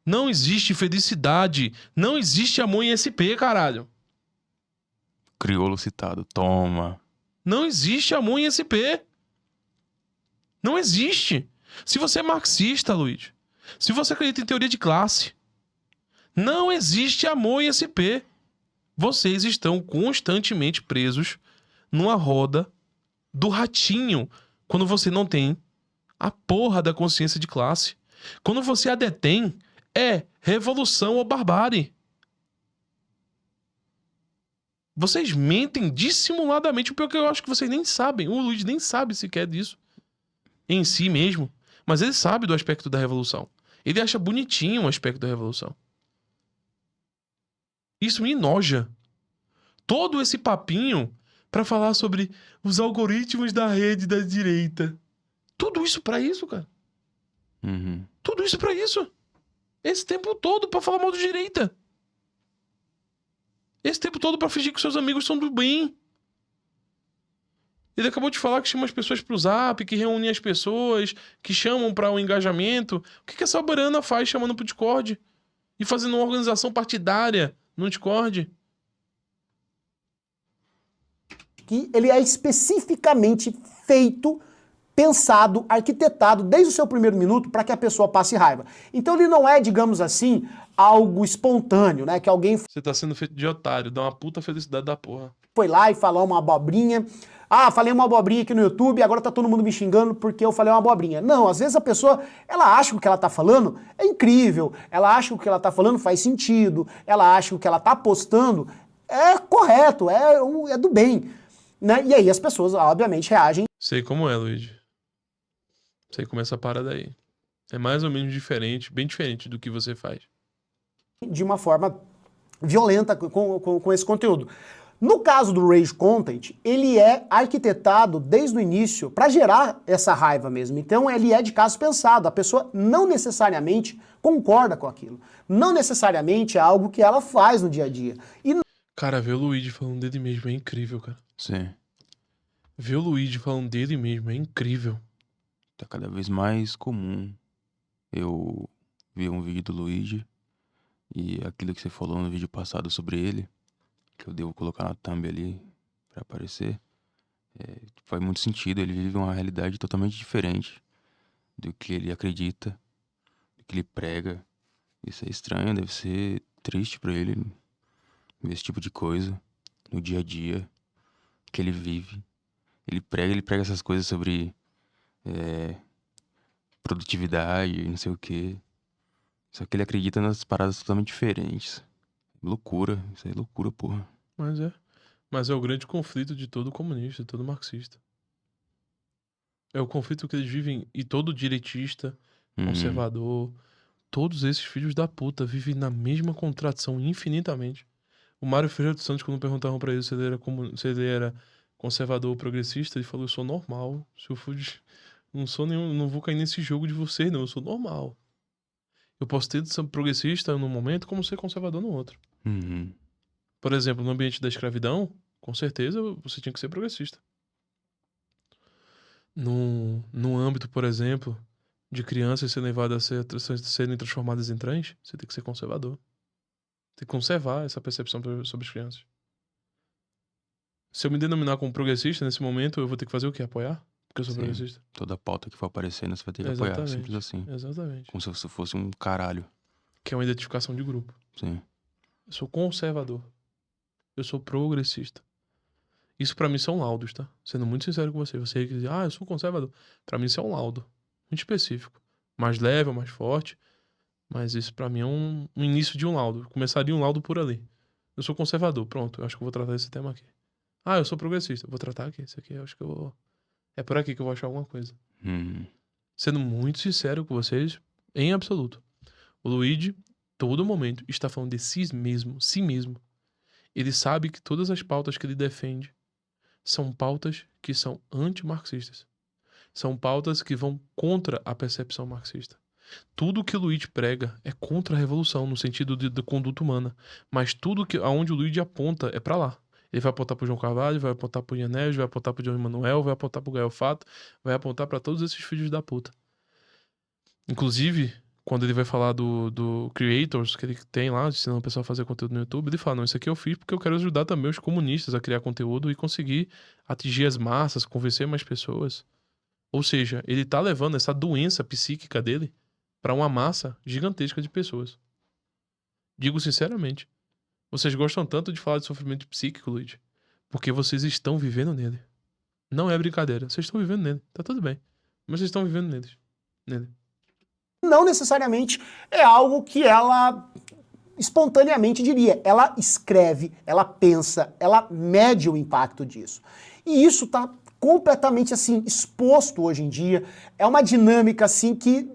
Não existe felicidade. Não existe amor em SP, caralho. Crioulo citado, toma. Não existe amor em SP. Não existe. Se você é marxista, Luiz, se você acredita em teoria de classe, não existe amor em SP. Vocês estão constantemente presos numa roda do ratinho quando você não tem a porra da consciência de classe. Quando você a detém, é revolução ou barbárie. Vocês mentem dissimuladamente. O pior que eu acho que vocês nem sabem. O Luiz nem sabe sequer disso em si mesmo. Mas ele sabe do aspecto da revolução. Ele acha bonitinho o aspecto da revolução. Isso me enoja. Todo esse papinho pra falar sobre os algoritmos da rede da direita. Tudo isso pra isso, cara. Uhum. Tudo isso pra isso. Esse tempo todo pra falar mal de direita. Esse tempo todo pra fingir que seus amigos são do bem. Ele acabou de falar que chama as pessoas pro Zap, que reúne as pessoas, que chamam pra um engajamento. O que essa Bariana faz chamando pro Discord? E fazendo uma organização partidária no Discord? Que ele é especificamente feito, pensado, arquitetado desde o seu primeiro minuto para que a pessoa passe raiva. Então ele não é, digamos assim, algo espontâneo, né? Que alguém Você tá sendo feito de otário, dá uma puta felicidade da porra. foi lá e falou uma abobrinha. Ah, falei uma abobrinha aqui no YouTube e agora tá todo mundo me xingando porque eu falei uma abobrinha. Não, às vezes a pessoa, ela acha que o que ela tá falando é incrível, ela acha que o que ela tá falando faz sentido, ela acha que o que ela tá postando é correto, é do bem. Né? E aí as pessoas, obviamente, reagem Sei como é, Luigi. Sei como é essa parada aí. É mais ou menos diferente, bem diferente do que você faz. de uma forma violenta com esse conteúdo. No caso do Rage Content, ele é arquitetado desde o início para gerar essa raiva mesmo. Então ele é de caso pensado. A pessoa não necessariamente concorda com aquilo. Não necessariamente é algo que ela faz no dia a dia. E Cara, ver o Luigi falando dele mesmo é incrível, cara. Sim. Ver o Luigi falando dele mesmo é incrível. Tá cada vez mais comum eu ver um vídeo do Luigi e aquilo que você falou no vídeo passado sobre ele, que eu devo colocar na thumb ali pra aparecer, faz muito sentido. Ele vive uma realidade totalmente diferente do que ele acredita, do que ele prega. Isso é estranho, deve ser triste pra ele ver esse tipo de coisa no dia a dia que ele vive. Ele prega essas coisas sobre produtividade e não sei o quê. Só que ele acredita nas paradas totalmente diferentes. Loucura, isso aí é loucura, porra. Mas é o grande conflito de todo comunista, de todo marxista. É o conflito que eles vivem, e todo direitista, conservador, todos esses filhos da puta vivem na mesma contradição infinitamente. O Mário Ferreira dos Santos, quando perguntavam pra ele se ele era conservador ou progressista, ele falou: eu sou normal. Se eu for não sou nenhum, não vou cair nesse jogo de vocês, não. Eu sou normal. Eu posso ter de ser progressista num momento como ser conservador no outro. Uhum. Por exemplo, no ambiente da escravidão, com certeza você tinha que ser progressista. no âmbito, por exemplo, de crianças serem levadas serem transformadas em trans, você tem que ser conservador. Tem que conservar essa percepção sobre as crianças. Se eu me denominar como progressista nesse momento, eu vou ter que fazer o quê? Apoiar? Porque eu sou progressista. Toda pauta que for aparecendo, você vai ter que apoiar. Simples assim. Exatamente. Como se você fosse um caralho. Que é uma identificação de grupo. Sim. Eu sou conservador. Eu sou progressista. Isso pra mim são laudos, tá? Sendo muito sincero com você. Você que diz, eu sou conservador. Pra mim isso é um laudo. Muito específico. Mais leve ou mais forte. Mas isso pra mim é um início de um laudo. Começaria um laudo por ali. Eu sou conservador. Pronto, eu acho que eu vou tratar esse tema aqui. Eu sou progressista. Vou tratar aqui. Esse aqui eu acho que eu vou... É por aqui que eu vou achar alguma coisa. Sendo muito sincero com vocês, em absoluto. O Luigi, todo momento, está falando de si mesmo. Ele sabe que todas as pautas que ele defende são pautas que são anti-marxistas. São pautas que vão contra a percepção marxista. Tudo que o Luigi prega é contra a revolução, no sentido de conduta humana. Mas tudo aonde o Luigi aponta é pra lá. Ele vai apontar pro João Carvalho, vai apontar pro Ianés, vai apontar pro João Emanuel, vai apontar pro Gael Fato, vai apontar pra todos esses filhos da puta. Inclusive, quando ele vai falar do Creators, que ele tem lá, ensinando o pessoal a fazer conteúdo no YouTube, ele fala, não, isso aqui eu fiz porque eu quero ajudar também os comunistas a criar conteúdo e conseguir atingir as massas, convencer mais pessoas. Ou seja, ele tá levando essa doença psíquica dele pra uma massa gigantesca de pessoas. Digo sinceramente, vocês gostam tanto de falar de sofrimento psíquico, Luigi, porque vocês estão vivendo nele. Não é brincadeira, vocês estão vivendo nele, tá tudo bem, mas vocês estão vivendo nele. Não necessariamente é algo que ela espontaneamente diria. Ela escreve, ela pensa, ela mede o impacto disso. E isso está completamente assim exposto hoje em dia. É uma dinâmica assim que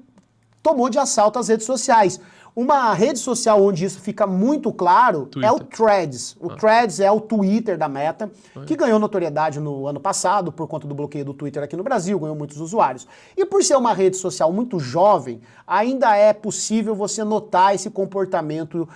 tomou de assalto as redes sociais. Uma rede social onde isso fica muito claro Twitter. É o Threads. O Threads é o Twitter da Meta, que ganhou notoriedade no ano passado por conta do bloqueio do Twitter aqui no Brasil, ganhou muitos usuários. E por ser uma rede social muito jovem, ainda é possível você notar esse comportamento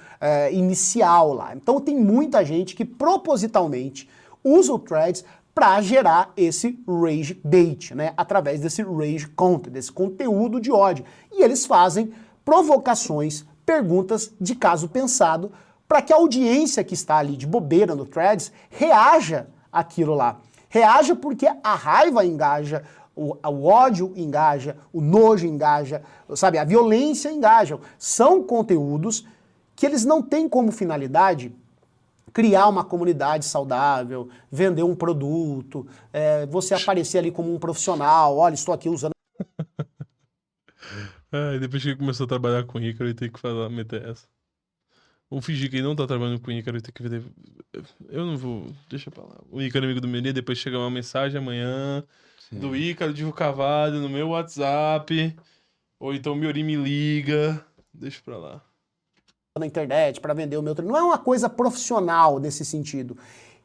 inicial lá. Então tem muita gente que propositalmente usa o Threads para gerar esse rage bait, né? Através desse rage content, desse conteúdo de ódio. E eles fazem provocações, perguntas de caso pensado, para que a audiência que está ali de bobeira no Threads reaja àquilo lá. Reaja porque a raiva engaja, o ódio engaja, o nojo engaja, sabe, a violência engaja. São conteúdos que eles não têm como finalidade criar uma comunidade saudável, vender um produto, você aparecer ali como um profissional, olha, estou aqui usando... E depois que ele começou a trabalhar com o Ícaro, ele tem que meter essa. Ou fingir que ele não tá trabalhando com o Ícaro, ele tem que ver... Eu não vou... Deixa pra lá. O Ícaro é amigo do Menê, depois chega uma mensagem amanhã do Ícaro de Carvalho no meu WhatsApp, ou então o Miori me liga, deixa pra lá. Na internet para vender o meu treino. Não é uma coisa profissional nesse sentido.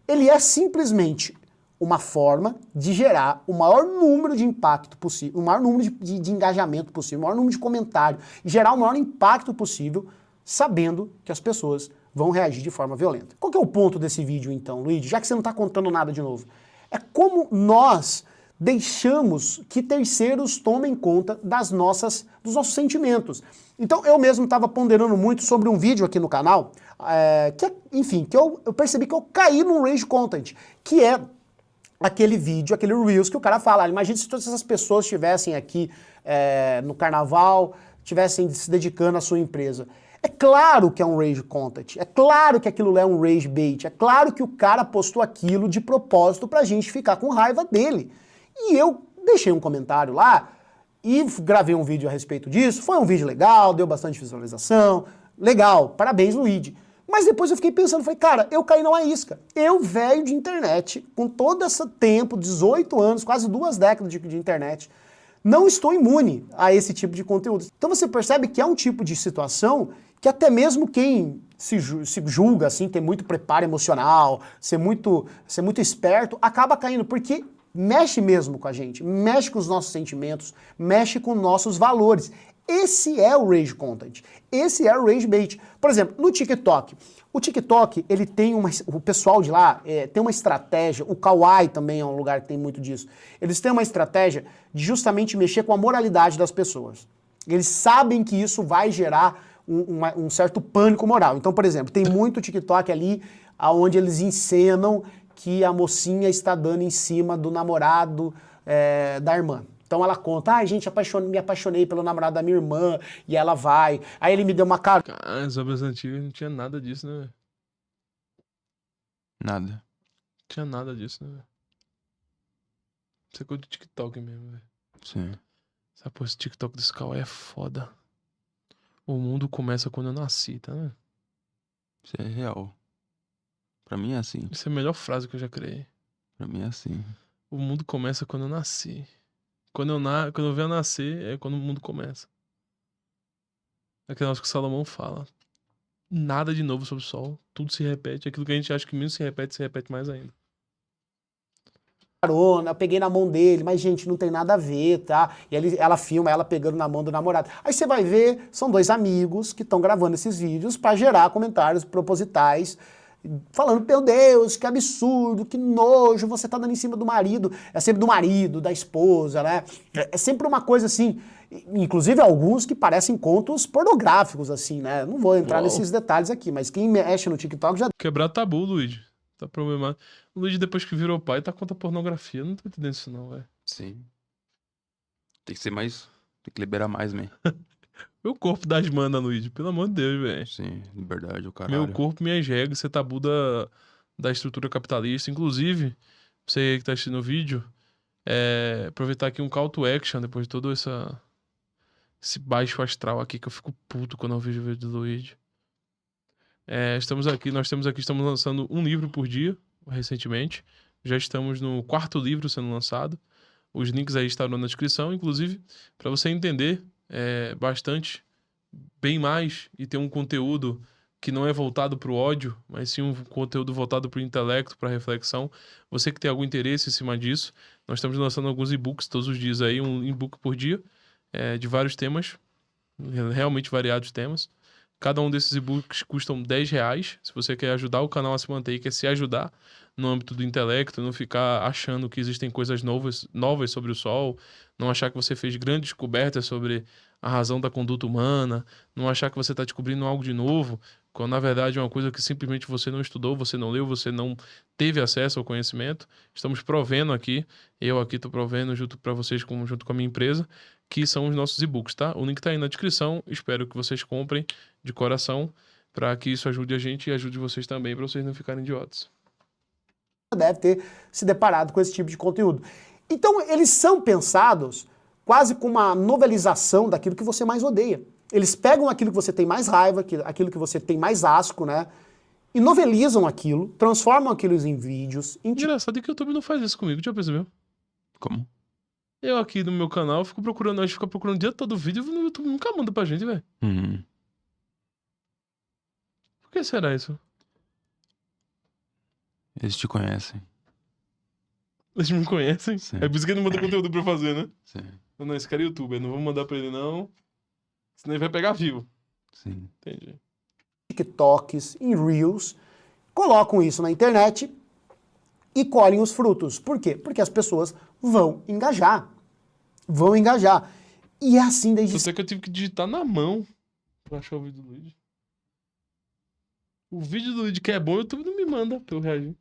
Ele é simplesmente uma forma de gerar o maior número de impacto possível, o maior número de engajamento possível, o maior número de comentário, e gerar o maior impacto possível, sabendo que as pessoas vão reagir de forma violenta. Qual que é o ponto desse vídeo então, Luigi? Já que você não está contando nada de novo. É como nós deixamos que terceiros tomem conta dos nossos sentimentos. Então eu mesmo estava ponderando muito sobre um vídeo aqui no canal, que eu percebi que eu caí num rage content, que é aquele vídeo, aquele Reels que o cara fala, imagina se todas essas pessoas estivessem aqui no carnaval, estivessem se dedicando à sua empresa. É claro que é um rage content, é claro que aquilo é um rage bait, é claro que o cara postou aquilo de propósito pra gente ficar com raiva dele. E eu deixei um comentário lá e gravei um vídeo a respeito disso, foi um vídeo legal, deu bastante visualização, legal, parabéns Luigi. Mas depois eu fiquei pensando, falei, cara, eu caí numa isca. Eu, velho de internet, com todo esse tempo, 18 anos, quase 2 décadas de internet, não estou imune a esse tipo de conteúdo. Então você percebe que é um tipo de situação que até mesmo quem se julga, assim, ter muito preparo emocional, ser muito esperto, acaba caindo, porque mexe mesmo com a gente, mexe com os nossos sentimentos, mexe com nossos valores. Esse é o rage content. Esse é o rage bait. Por exemplo, no TikTok. O TikTok, ele tem o pessoal de lá tem uma estratégia, o Kawaii também é um lugar que tem muito disso. Eles têm uma estratégia de justamente mexer com a moralidade das pessoas. Eles sabem que isso vai gerar um certo pânico moral. Então, por exemplo, tem muito TikTok ali onde eles encenam que a mocinha está dando em cima do namorado da irmã. Então ela conta, gente, me apaixonei pelo namorado da minha irmã, e ela vai. Aí ele me deu uma cara. Cara, as obras antigas não tinha nada disso, né, velho? Nada. Não tinha nada disso, né, velho? Isso é coisa do TikTok mesmo, velho. Sim. Sabe, pô, esse TikTok desse Kawaii é foda. O mundo começa quando eu nasci, tá, né? Isso é real. Pra mim é assim. Essa é a melhor frase que eu já criei. Pra mim é assim. O mundo começa quando eu nasci. Quando eu venho a nascer, é quando o mundo começa. É aquele negócio que Salomão fala. Nada de novo sob o sol. Tudo se repete. Aquilo que a gente acha que menos se repete mais ainda. Carona, eu peguei na mão dele, mas gente, não tem nada a ver, tá? E ela filma ela pegando na mão do namorado. Aí você vai ver, são dois amigos que estão gravando esses vídeos pra gerar comentários propositais, falando, meu Deus, que absurdo, que nojo, você tá dando em cima do marido. É sempre do marido, da esposa, né? É sempre uma coisa assim, inclusive alguns que parecem contos pornográficos, assim, né? Não vou entrar nesses detalhes aqui, mas quem mexe no TikTok já... Quebrar tabu, Luigi. Tá problemático. O Luigi, depois que virou pai, tá contra pornografia. Não tô entendendo isso não, velho. Sim. Tem que ser mais... Tem que liberar mais, man. Meu corpo das manda, Luigi. Pelo amor de Deus, velho. Sim, liberdade, o caralho. Meu corpo, minhas regras. Você tabu da estrutura capitalista. Inclusive, você que tá assistindo o vídeo, aproveitar aqui um call to action depois de todo esse baixo astral aqui que eu fico puto quando eu vejo o vídeo do Luigi. Estamos lançando um livro por dia, recentemente. Já estamos no 4º livro sendo lançado. Os links aí estarão na descrição, inclusive, para você entender bastante, bem mais, e ter um conteúdo que não é voltado para o ódio, mas sim um conteúdo voltado para o intelecto, para a reflexão. Você que tem algum interesse em cima disso, nós estamos lançando alguns e-books todos os dias aí, um e-book por dia, de vários temas, realmente variados temas. Cada um desses e-books custam R$10. Se você quer ajudar o canal a se manter e quer se ajudar no âmbito do intelecto, não ficar achando que existem coisas novas sobre o sol, não achar que você fez grandes descobertas sobre a razão da conduta humana, não achar que você está descobrindo algo de novo, quando na verdade é uma coisa que simplesmente você não estudou, você não leu, você não teve acesso ao conhecimento. Estamos provendo aqui, eu aqui estou provendo junto para vocês, junto com a minha empresa, que são os nossos e-books, tá? O link tá aí na descrição, espero que vocês comprem de coração, para que isso ajude a gente e ajude vocês também, para vocês não ficarem idiotas. Deve ter se deparado com esse tipo de conteúdo. Então, eles são pensados quase como uma novelização daquilo que você mais odeia. Eles pegam aquilo que você tem mais raiva, aquilo que você tem mais asco, né? E novelizam aquilo, transformam aquilo em vídeos. Engraçado é que o YouTube não faz isso comigo, já percebeu? Como? Eu aqui no meu canal fico procurando, a gente fica procurando o dia todo vídeo e o YouTube nunca manda pra gente, velho. Por que será isso? Eles te conhecem. Eles me conhecem? Sim. É por isso que ele não manda conteúdo pra eu fazer, né? Sim. Não, esse cara é youtuber, não vou mandar pra ele não, senão ele vai pegar vivo. Sim. Entendi. TikToks, em Reels, colocam isso na internet e colhem os frutos. Por quê? Porque as pessoas vão engajar. Vão engajar. E é assim desde Até que eu tive que digitar na mão pra achar o vídeo do Luigi. O vídeo do Luigi que é bom, o YouTube não me manda pra eu reagir.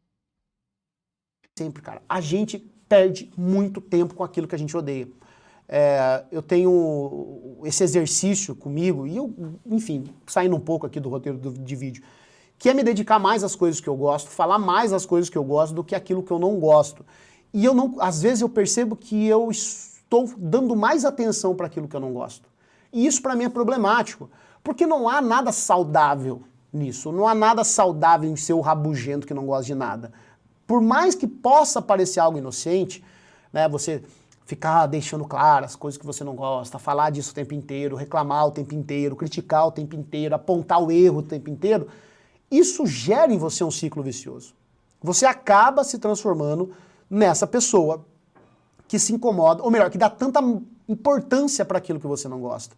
sempre, cara. A gente perde muito tempo com aquilo que a gente odeia. Eu tenho esse exercício comigo, e eu, enfim, saindo um pouco aqui do roteiro de vídeo, que é me dedicar mais às coisas que eu gosto, falar mais as coisas que eu gosto do que aquilo que eu não gosto. E eu não, às vezes eu percebo que eu estou dando mais atenção para aquilo que eu não gosto. E isso para mim é problemático, porque não há nada saudável nisso, não há nada saudável em ser o rabugento que não gosta de nada. Por mais que possa parecer algo inocente, né, você ficar deixando claro as coisas que você não gosta, falar disso o tempo inteiro, reclamar o tempo inteiro, criticar o tempo inteiro, apontar o erro o tempo inteiro, isso gera em você um ciclo vicioso. Você acaba se transformando nessa pessoa que se incomoda, ou melhor, que dá tanta importância para aquilo que você não gosta.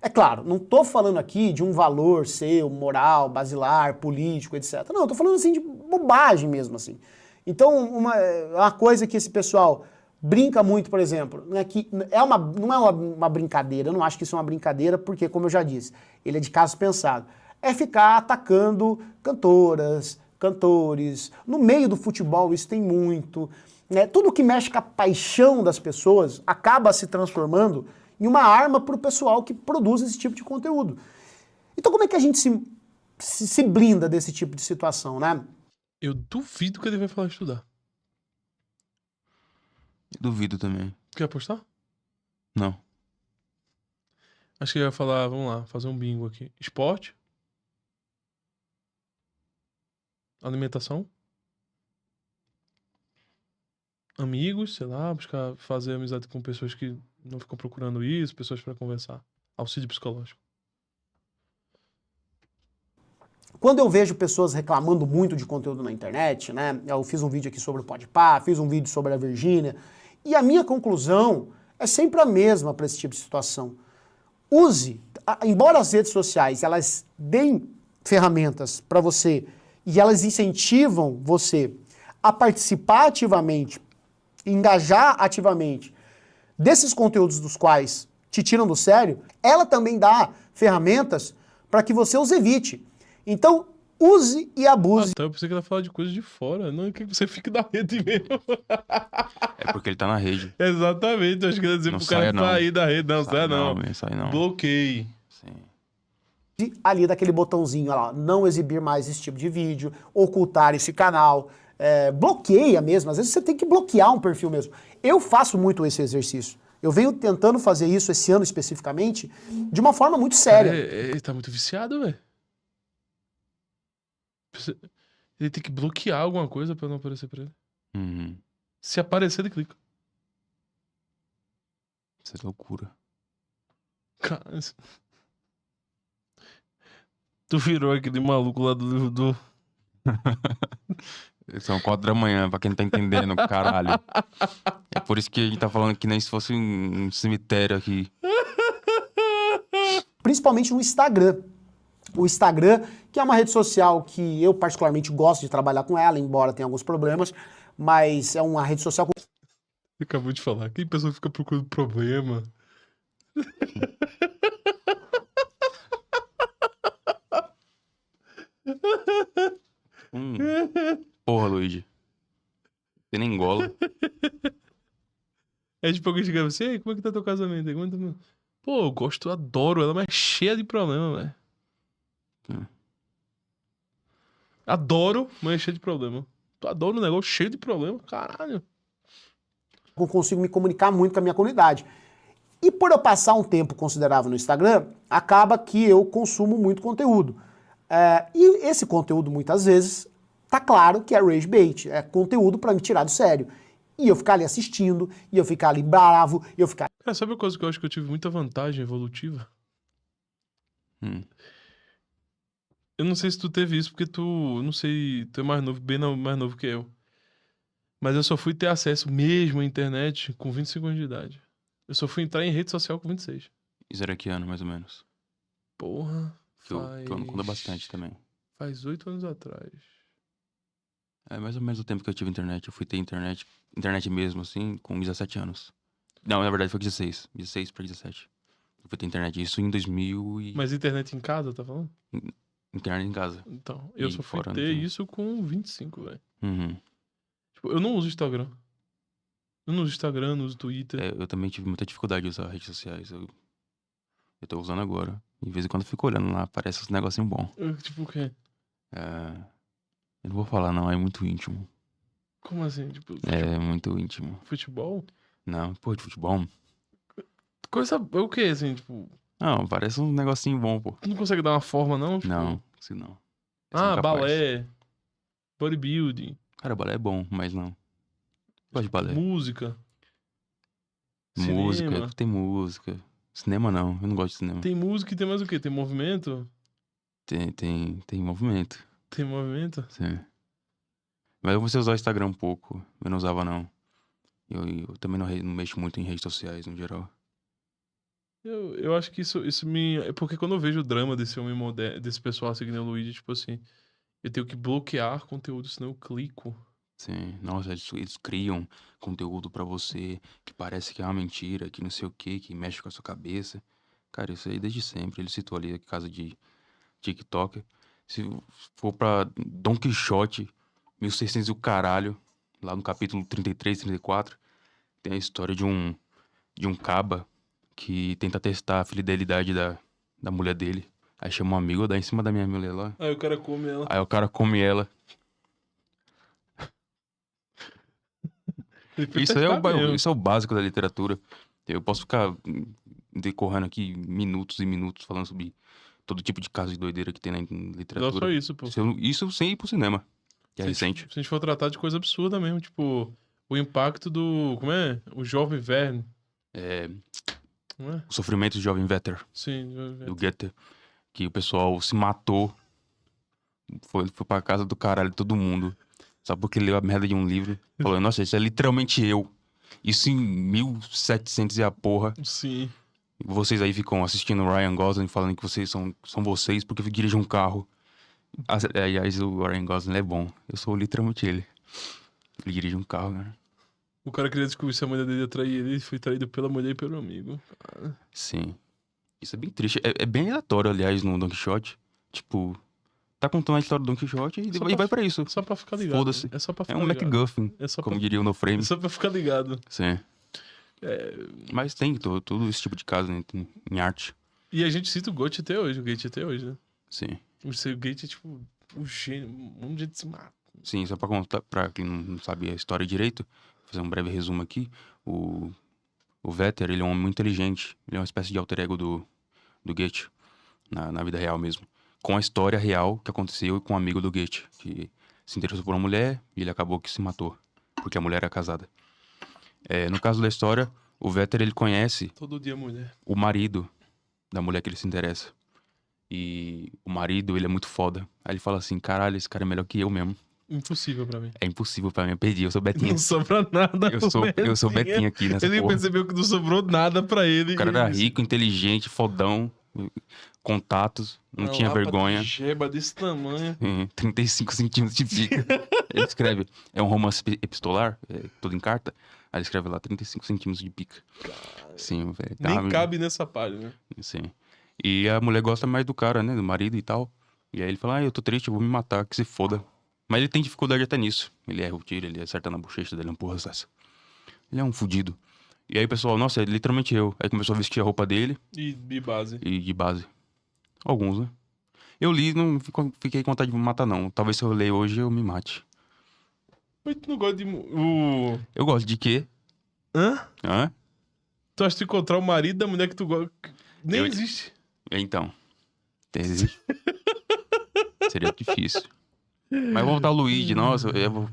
É claro, não estou falando aqui de um valor seu, moral, basilar, político, etc. Não, estou falando assim de bobagem mesmo, assim. Então, uma coisa que esse pessoal brinca muito, por exemplo, né, que não é uma brincadeira, eu não acho que isso é uma brincadeira, porque, como eu já disse, ele é de caso pensado. É ficar atacando cantoras, cantores, no meio do futebol isso tem muito, né? Tudo que mexe com a paixão das pessoas acaba se transformando em uma arma para o pessoal que produz esse tipo de conteúdo. Então como é que a gente se blinda desse tipo de situação, né? Eu duvido que ele vai falar estudar. Duvido também. Quer apostar? Não. Acho que ele vai falar, vamos lá, fazer um bingo aqui. Esporte. Alimentação. Amigos, sei lá, buscar fazer amizade com pessoas que não ficam procurando isso, pessoas pra conversar. Auxílio psicológico. Quando eu vejo pessoas reclamando muito de conteúdo na internet, né? Eu fiz um vídeo aqui sobre o Podpah, fiz um vídeo sobre a Virgínia, e a minha conclusão é sempre a mesma para esse tipo de situação. Use, embora as redes sociais elas deem ferramentas para você e elas incentivam você a participar ativamente, engajar ativamente desses conteúdos dos quais te tiram do sério, ela também dá ferramentas para que você os evite. Então, use e abuse. Então eu pensei que ela ia falar de coisas de fora, não que você fique na rede mesmo. É porque ele tá na rede. Exatamente, eu acho que ia dizer Não pro cara saia, não. sair da rede. Não, sai não. Sai não. Bloqueie. Sim. Ali daquele botãozinho, olha lá, não exibir mais esse tipo de vídeo, ocultar esse canal, bloqueia mesmo, às vezes você tem que bloquear um perfil mesmo. Eu faço muito esse exercício. Eu venho tentando fazer isso esse ano especificamente de uma forma muito séria. Ele tá muito viciado, velho. Ele tem que bloquear alguma coisa pra não aparecer pra ele. Uhum. Se aparecer, ele clica. Isso é loucura. Cara, tu virou aquele maluco lá do livro do... São 4 da manhã, pra quem não tá entendendo, caralho. É por isso que a gente tá falando que nem se fosse um cemitério aqui. Principalmente no Instagram. O Instagram, que é uma rede social que eu particularmente gosto de trabalhar com ela, embora tenha alguns problemas, mas é uma rede social com Você acabou de falar. Quem pessoa fica procurando problema? Porra, Luigi. Você nem engola. É tipo alguém chega e você, como é que tá teu casamento? Aí, pô, eu gosto, eu adoro ela, mas é cheia de problema, velho. Adoro, mas é cheia de problema. Tu adora um negócio cheio de problema, caralho. eu consigo me comunicar muito com a minha comunidade. E por eu passar um tempo considerável no Instagram, acaba que eu consumo muito conteúdo. E esse conteúdo, muitas vezes, tá claro que é rage bait, é conteúdo para me tirar do sério. E eu ficar ali assistindo, e eu ficar ali bravo, e eu ficar... Cara, sabe uma coisa que eu acho que eu tive muita vantagem evolutiva? Eu não sei se tu teve isso, porque tu, não sei, tu é mais novo, bem mais novo que eu. Mas eu só fui ter acesso mesmo à internet com 25 anos de idade. Eu só fui entrar em rede social com 26. Isso era que ano, mais ou menos? Porra, Que eu não conto bastante também. Faz 8 anos atrás. É mais ou menos o tempo que eu tive internet. Eu fui ter internet mesmo, assim, com 17 anos. Não, na verdade foi 16. 16 pra 17. Eu fui ter internet. Isso em 2000 e... Mas internet em casa, tá falando? Internet em casa. Então, eu E só fui fora, ter não. isso com 25, velho. Uhum. Tipo, eu não uso Instagram. Eu não uso Instagram, não uso Twitter. Eu também tive muita dificuldade de usar redes sociais. Eu tô usando agora. De vez em quando eu fico olhando lá, aparece uns negocinhos bons. Tipo o quê? Eu não vou falar não, é muito íntimo. Como assim? Tipo, É muito íntimo. futebol? Não, pô, de futebol? Coisa. O que, assim, tipo. Não, parece um negocinho bom, pô. Tu não consegue dar uma forma, não? Tipo, Não, se não. Esse é incapaz. balé. Bodybuilding. Cara, balé é bom, mas não. Gosto de balé. Música. Música, Cinema. tem música. Cinema não, eu não gosto de cinema. Tem música e tem mais o quê? Tem movimento? Tem movimento. Tem movimento? Sim. Mas eu comecei a usar o Instagram um pouco. Eu não usava, não. Eu também não mexo muito em redes sociais, no geral. Eu acho que isso me. É porque quando eu vejo o drama desse homem moderno, desse pessoal assim que nem o Luigi, tipo assim, eu tenho que bloquear conteúdo, senão eu clico. Sim, nossa, eles criam conteúdo pra você que parece que é uma mentira, que não sei o que mexe com a sua cabeça. Cara, isso aí desde sempre. Ele citou ali a casa de TikTok. Se for pra Don Quixote, 1600 e o caralho, lá no capítulo 33, 34, tem a história de um caba que tenta testar a fidelidade da mulher dele. Aí chama um amigo, dá em cima da minha mulher lá. Aí o cara come ela. Aí o cara come ela. Ele foi Isso aí testar mesmo. isso é o básico da literatura. Eu posso ficar decorrendo aqui minutos e minutos falando sobre todo tipo de caso de doideira que tem na Não literatura. só isso, pô. Isso sem ir pro cinema, que é recente. Se a gente for tratar de coisa absurda mesmo, tipo, o impacto do. Como é? O jovem Verne. É, Não é? o sofrimento de Jovem Werther, Sim, jovem do Verne. Goethe, que o pessoal se matou, foi pra casa do caralho todo mundo, só porque leu a merda de um livro, falou, nossa, isso é literalmente eu. Isso em 1700 e a porra. Sim. E vocês aí ficam assistindo o Ryan Gosling falando que vocês são vocês porque dirigem um carro. Aliás, o Ryan Gosling é bom. Eu sou literalmente ele. Ele dirige um carro, né? O cara queria descobrir se a mulher dele ia trair ele, foi traído pela mulher e pelo amigo. Sim. Isso é bem triste. É bem aleatório, aliás, no Don Quixote. Tipo, tá contando a história do Don Quixote e Só vai pra- pra isso. Só pra ficar ligado. Foda-se. É só pra É ficar um ligado. MacGuffin, É só como pra... diria o No É Frame. só pra ficar ligado. Sim. É, Mas tem todo esse tipo de caso né, em arte. E a gente cita o Goethe até hoje, o Goethe até hoje, né? Sim. O Goethe é tipo o gênio, um monte de gente se mata. Sim, só pra contar, pra quem não sabe a história direito, vou fazer um breve resumo aqui. O Werther, ele é um homem muito inteligente. Ele é uma espécie de alter ego do Goethe, na vida real mesmo. Com a história real que aconteceu com um amigo do Goethe, que se interessou por uma mulher e ele acabou que se matou, porque a mulher era casada. No caso da história, o Werther, ele conhece Todo dia mulher. o marido da mulher que ele se interessa. E o marido, ele é muito foda. Aí ele fala assim, caralho, esse cara é melhor que eu mesmo. Impossível pra mim. É impossível pra mim, eu perdi, eu sou Betinha. Não sobra nada. Eu sou Betinha aqui nessa Ele porra. percebeu que não sobrou nada pra ele. O cara e ele era disse, rico, inteligente, fodão, contatos, não tinha lapa de vergonha. Jeba desse tamanho. 35 centímetros de pica. Ele escreve, é um romance epistolar, todo em carta. Aí ele escreve lá, 35 centímetros de pica. Sim, velho. Nem cabe nessa página. Sim. E a mulher gosta mais do cara, né? Do marido e tal. E aí ele fala, eu tô triste, eu vou me matar, que se foda. Mas ele tem dificuldade até nisso. Ele erra o tiro, ele acerta na bochecha dele, uma porra dessa. Ele é um fudido. E aí o pessoal, nossa, é literalmente eu. Aí começou a vestir a roupa dele E de base. e de base. Alguns, né? Eu li, não fiquei com vontade de me matar, não. Talvez se eu ler hoje, eu me mate. Mas tu não gosta de. Eu gosto de quê? Hã? Hã? Tu acha que tu encontrar o marido da mulher que tu gosta. Nem Eu- existe. Então. Existe. Seria difícil. Mas vou voltar o Luigi. Nossa,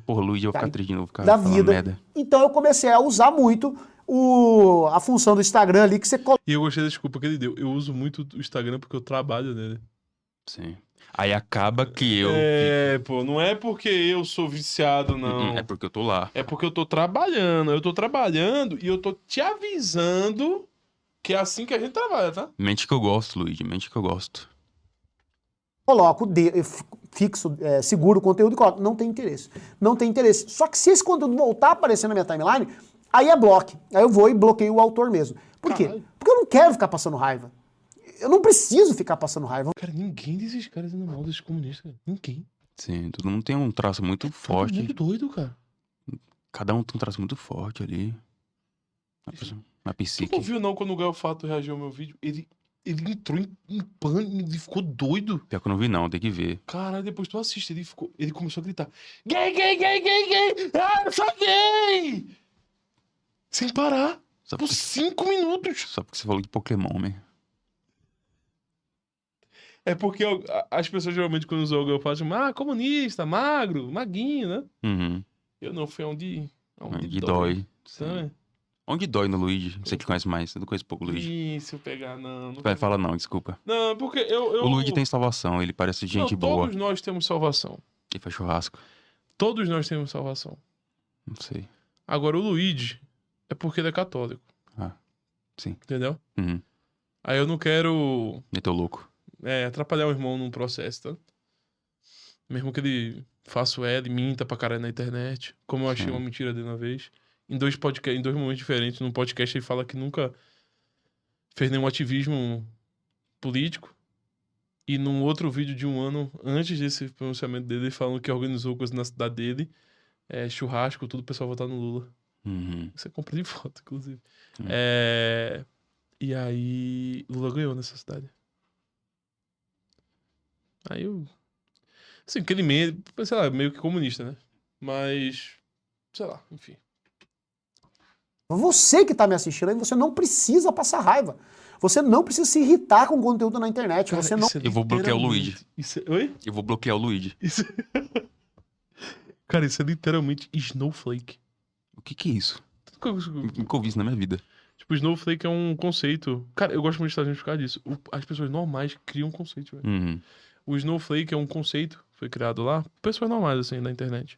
porra, Luigi, eu vou ficar triste de novo. Ficar Da falando vida. merda. Então eu comecei a usar muito a função do Instagram ali que você coloca. E eu gostei da desculpa que ele deu. Eu uso muito o Instagram porque eu trabalho nele. Sim. Aí acaba que eu... Pô, não é porque eu sou viciado, não. É porque eu tô lá. É porque eu tô trabalhando. Eu tô trabalhando e eu tô te avisando que é assim que a gente trabalha, tá? Mente que eu gosto, Luigi. Mente que eu gosto. Fixo, seguro o conteúdo e coloco. Não tem interesse. Não tem interesse. Só que se esse conteúdo voltar a aparecer na minha timeline, aí é bloque. Aí eu vou e bloqueio o autor mesmo. Por quê? Caralho. Porque eu não quero ficar passando raiva. Eu não preciso ficar passando raiva. Cara, ninguém desses caras anda mal desses comunistas, cara. Ninguém. Sim, todo mundo tem um traço muito Todo forte. mundo doido, cara. Cada um tem um traço muito forte ali. Na Tu psique. não viu não quando o Gael Fato reagiu ao meu vídeo? Ele entrou em pânico, ele ficou doido. Pior que eu não vi não, tem que ver. Caralho, depois tu assiste, ele começou a gritar: gay, gay, gay, gay, gay! Ah, eu sou gay! Sem parar. Só Por porque, 5 minutos. só porque você falou de Pokémon, né? É porque as pessoas geralmente quando usam o Gael Fato chamam, comunista, magro, maguinho, né? Uhum. Eu não, foi onde Que dói. Sim. Sabe? Onde dói no Luigi? Você que conhece mais, eu não conheço pouco o Luigi. Ih, se eu pegar, não. Vai, fala não, desculpa. Não, porque eu... O Luigi tem salvação, ele parece gente não, boa. todos nós temos salvação. Ele faz churrasco. Todos nós temos salvação. Não sei. Agora, o Luigi é porque ele é católico. Ah, sim. Entendeu? Uhum. Aí eu não quero Meteu louco. atrapalhar o irmão num processo, tá? Mesmo que ele faça o L, minta pra caralho na internet, como eu achei Sim. uma mentira dele uma vez. Em dois momentos diferentes. Num podcast ele fala que nunca fez nenhum ativismo político. E num outro vídeo de um ano, antes desse pronunciamento dele, ele falando que organizou coisa na cidade dele, churrasco, tudo, o pessoal votar no Lula. Uhum. Isso é compra de voto, inclusive. Hum. E aí, Lula ganhou nessa cidade. Aí eu... Assim, aquele meio, sei lá, meio que comunista, né? Mas, sei lá, enfim. Você que tá me assistindo aí, você não precisa passar raiva. Você não precisa se irritar com conteúdo na internet. Cara, Você não... isso é Eu vou bloquear o Luigi. Oi? Eu vou bloquear o Luigi. Isso... Cara, isso é literalmente snowflake. O que é isso? Nunca ouvi isso na minha vida. Tipo, snowflake é um conceito. Cara, eu gosto muito de Estados Unidos por causa disso. As pessoas normais criam conceito, velho. Uhum. O snowflake é um conceito, foi criado lá, por pessoas normais, assim, na internet.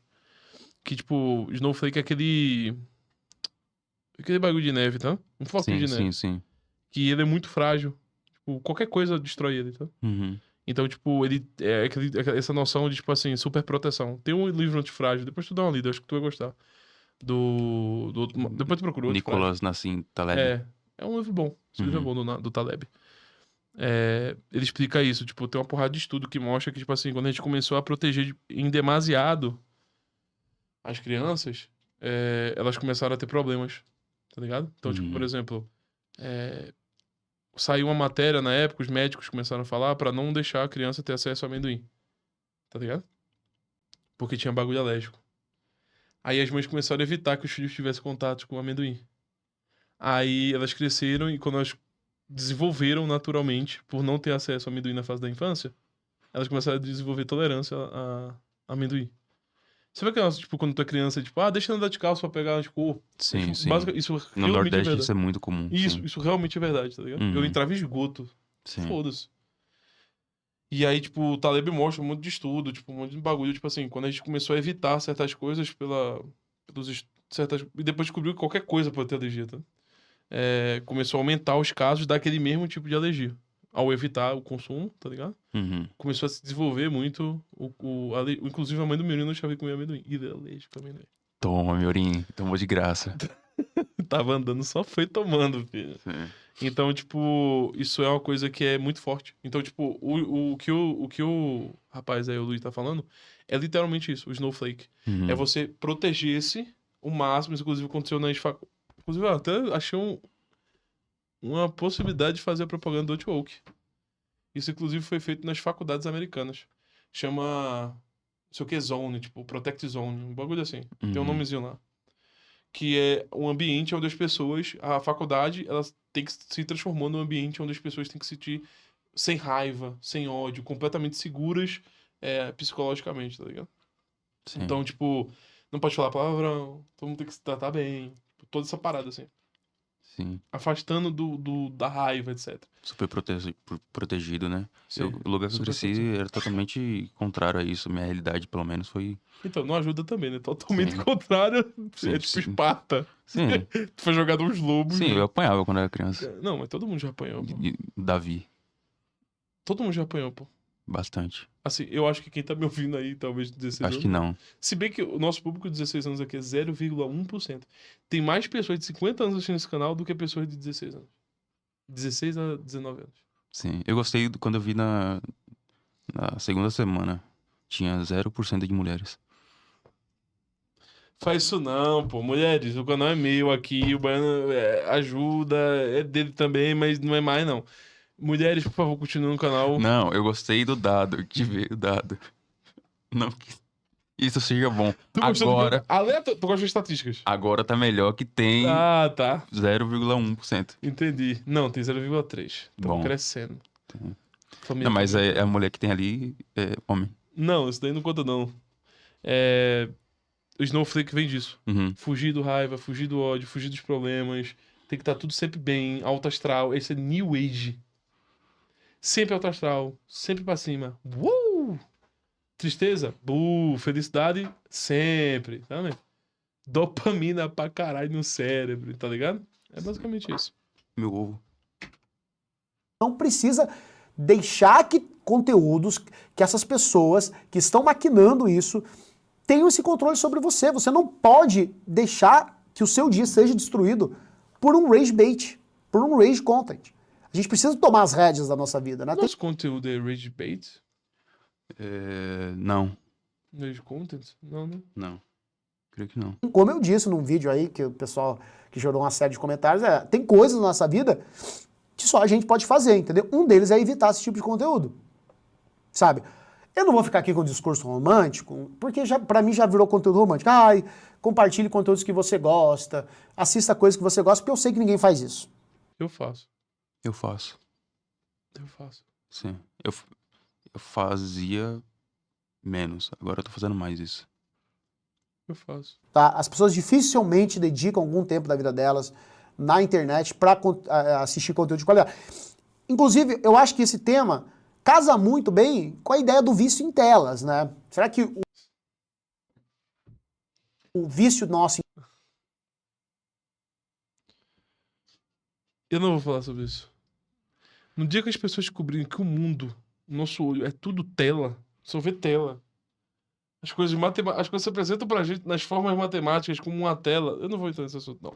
Que, tipo, snowflake é aquele bagulho de neve, tá? Um floquinho Sim, de neve. sim. Que ele é muito frágil. Tipo, qualquer coisa destrói ele, tá? Uhum. Então, tipo, ele é essa noção de, tipo assim, super proteção. Tem um livro antifrágil, depois tu dá uma lida, acho que tu vai gostar. Depois tu procura o Antifrágil. Nicolas Nassim Taleb. É um livro bom. Esse livro é Uhum. bom do Taleb. Ele explica isso, tipo, tem uma porrada de estudo que mostra que, tipo assim, quando a gente começou a proteger em demasiado as crianças, elas começaram a ter problemas, tá ligado? Então, tipo, por Uhum. exemplo, saiu uma matéria na época, os médicos começaram a falar pra não deixar a criança ter acesso a amendoim, tá ligado? Porque tinha bagulho alérgico. Aí as mães começaram a evitar que os filhos tivessem contato com o amendoim. Aí elas cresceram e quando elas desenvolveram naturalmente, por não ter acesso ao amendoim na fase da infância, elas começaram a desenvolver tolerância a amendoim. Você vê que, tipo, quando tu é criança, tipo, deixa eu andar de calça pra pegar as cor. Sim, sim. Isso No realmente é Nordeste verdade. isso é muito comum. Sim. Isso realmente é verdade, tá ligado? Eu Uhum. entrava em esgoto. Sim. Foda-se. E aí, tipo, o Taleb mostra um monte de estudo, tipo, um monte de bagulho, tipo assim, quando a gente começou a evitar certas coisas e depois descobriu que qualquer coisa pode ter alergia, tá? Começou a aumentar os casos daquele mesmo tipo de alergia. Ao evitar o consumo, tá ligado? Uhum. Começou a se desenvolver muito. Inclusive a mãe do menino não deixava ele comer amendoim. E ele é alérgico a amendoim. Toma, Miorim. Tomou de graça. Tava andando, só foi tomando, filho. Sim. Então, tipo, isso é uma coisa que é muito forte. Então, tipo, o que o rapaz aí, o Luiz, tá falando, é literalmente isso, o snowflake. Uhum. É você proteger-se o máximo, isso inclusive aconteceu na faculdade. Inclusive, eu até achei uma possibilidade de fazer a propaganda do Outwoke. Isso, inclusive, foi feito nas faculdades americanas. Chama, não sei o que, Zone, tipo, Protect Zone, um bagulho assim. Tem um Uhum. nomezinho lá. Que é um ambiente onde as pessoas, a faculdade, ela tem que se transformar num ambiente onde as pessoas têm que se sentir sem raiva, sem ódio, completamente seguras psicologicamente, tá ligado? Sim. Então, tipo, não pode falar palavrão, todo mundo tem que se tratar bem, toda essa parada, assim. Sim. Afastando da raiva, etc. Super protegido, né? Sim, O lugar que eu super cresci protegido. era totalmente contrário a isso. Minha realidade, pelo menos, foi... Então, não ajuda também, né? Totalmente Sim. contrário. Sim, É tipo sim. Esparta. Sim. Tu foi jogado uns lobos. Sim, né? eu apanhava quando era criança. Não, mas todo mundo já apanhou, pô. Davi, Todo mundo já apanhou, pô. bastante. Assim, eu acho que quem tá me ouvindo aí, talvez de 16 Acho anos. que não. Se bem que o nosso público de 16 anos aqui é 0,1%. Tem mais pessoas de 50 anos assistindo esse canal do que pessoas de 16 anos. 16 a 19 anos. Sim. Eu gostei quando eu vi na segunda semana. Tinha 0% de mulheres. Faz isso não, pô. Mulheres, o canal é meu aqui, o Baiano ajuda, é dele também, mas não é mais, não. Mulheres, por favor, continuem no canal. Não, eu gostei do dado. Que veio o dado. Não que isso seja bom. Tu gostou Agora, Tu gosta de estatísticas? agora tá melhor que tem Tá. 0,1%. Entendi. Não, tem 0,3. Estamos Bom. crescendo. Família Não, mas também. a mulher que tem ali é homem. Não, isso daí não conta, não. O Snowflake vem disso. Uhum. Fugir do raiva, fugir do ódio, fugir dos problemas. Tem que estar tudo sempre bem, alto astral. Esse é New Age. Sempre alto astral, sempre pra cima. Tristeza? Felicidade? Sempre. Tá vendo? Dopamina pra caralho no cérebro, tá ligado? É basicamente isso. Meu ovo. Não precisa deixar que conteúdos, que essas pessoas que estão maquinando isso, tenham esse controle sobre você. Você não pode deixar que o seu dia seja destruído por um rage bait, por um rage content. A gente precisa tomar as rédeas da nossa vida, né? Nosso conteúdo é rage bait? Não, Rage content? Não, né? não. Creio que não. Como eu disse num vídeo aí, que o pessoal que gerou uma série de comentários, tem coisas na nossa vida que só a gente pode fazer, entendeu? Um deles é evitar esse tipo de conteúdo, sabe? Eu não vou ficar aqui com um discurso romântico, porque pra mim já virou conteúdo romântico. Ai, compartilhe conteúdos que você gosta, assista coisas que você gosta, porque eu sei que ninguém faz isso. Eu faço. Eu faço. Eu faço. Sim. Eu fazia menos. Agora eu tô fazendo mais isso. Eu faço. Tá? As pessoas dificilmente dedicam algum tempo da vida delas na internet para assistir conteúdo de qualidade. Inclusive, eu acho que esse tema casa muito bem com a ideia do vício em telas, né? Será que o vício nosso... Eu não vou falar sobre isso. No dia que as pessoas descobrirem que o mundo, o nosso olho, é tudo tela, só vê tela. As coisas se apresentam pra gente nas formas matemáticas como uma tela. Eu não vou entrar nesse assunto, não.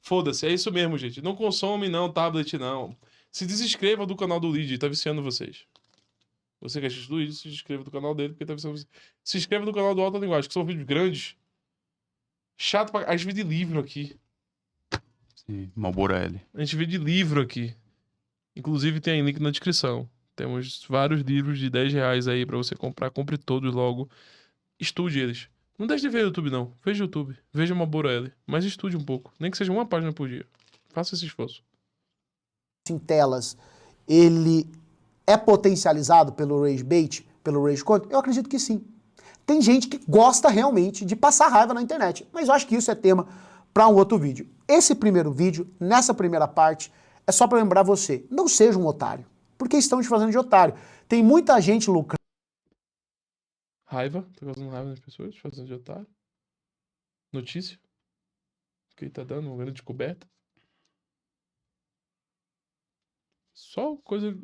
Foda-se, é isso mesmo, gente. Não consome, não, tablet, não. Se desinscreva do canal do Luigi, tá viciando vocês. Você que assiste o Luigi, se inscreva do canal dele, porque tá viciando vocês. Se inscreva no canal do Alta Linguagem, que são vídeos grandes. Chato pra... A gente vê de livro aqui. Sim. Marlboro L. A gente vê de livro aqui. Inclusive tem aí link na descrição. Temos vários livros de R$10 aí pra você comprar. Compre todos logo. Estude eles. Não deixe de ver o YouTube, não. Veja o YouTube. Veja uma L. Mas estude um pouco. Nem que seja uma página por dia. Faça esse esforço. em telas, ele é potencializado pelo rage bait, pelo rage content? Eu acredito que sim. Tem gente que gosta realmente de passar raiva na internet, mas eu acho que isso é tema para um outro vídeo. Esse primeiro vídeo, nessa primeira parte, é só para lembrar você, não seja um otário, porque estão te fazendo de otário. Tem muita gente lucrando. Raiva. Tá causando raiva nas pessoas. Fazendo de otário. Notícia. Que ele tá dando uma grande descoberta. Só coisa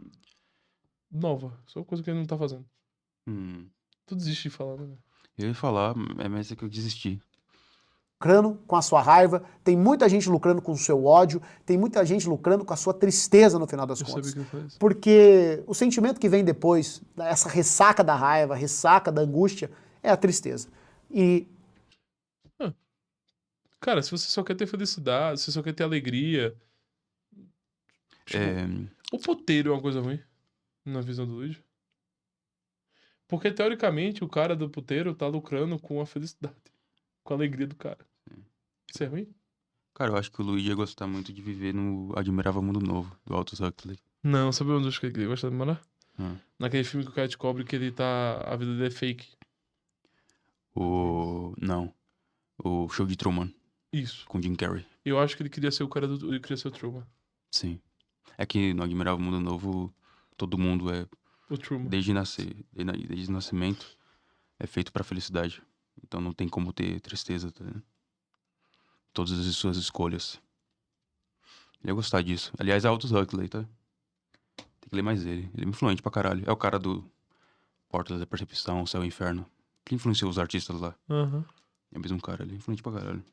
nova. Só coisa que ele não tá fazendo. Tu desiste de falar, né? Eu ia falar, mas é que eu desisti. Lucrando com a sua raiva, tem muita gente lucrando com o seu ódio, tem muita gente lucrando com a sua tristeza no final das Eu contas. sabia que eu fazia. Porque o sentimento que vem depois, essa ressaca da raiva, ressaca da angústia, é a tristeza. E Cara, se você só quer ter felicidade, se você só quer ter alegria. Tipo, o puteiro é uma coisa ruim, na visão do Luigi. Porque, teoricamente, o cara do puteiro tá lucrando com a felicidade. Com a alegria do cara. Isso é ruim? Cara, eu acho que o Luigi ia gostar muito de viver no Admirável Mundo Novo, do Aldous Huxley. Não, sabe onde eu acho que ele gosta de morar? Hum. Naquele filme que o cara descobre que ele tá... A vida dele é fake. Não. O Show de Truman, Isso. com Jim Carrey. Eu acho que ele queria ser o cara do... Ele queria ser o Truman. Sim. É que no Admirável Mundo Novo, todo mundo é, O Truman. desde o nascimento, é feito pra felicidade. Então não tem como ter tristeza, tá ligado? Todas as suas escolhas. Ele ia gostar disso. Aliás, é Aldous Huxley, tá? Tem que ler mais ele. Ele é influente pra caralho. É o cara do Portas da Percepção, Céu e Inferno. Que influenciou os artistas lá. Aham. É o mesmo cara, ele é influente pra caralho.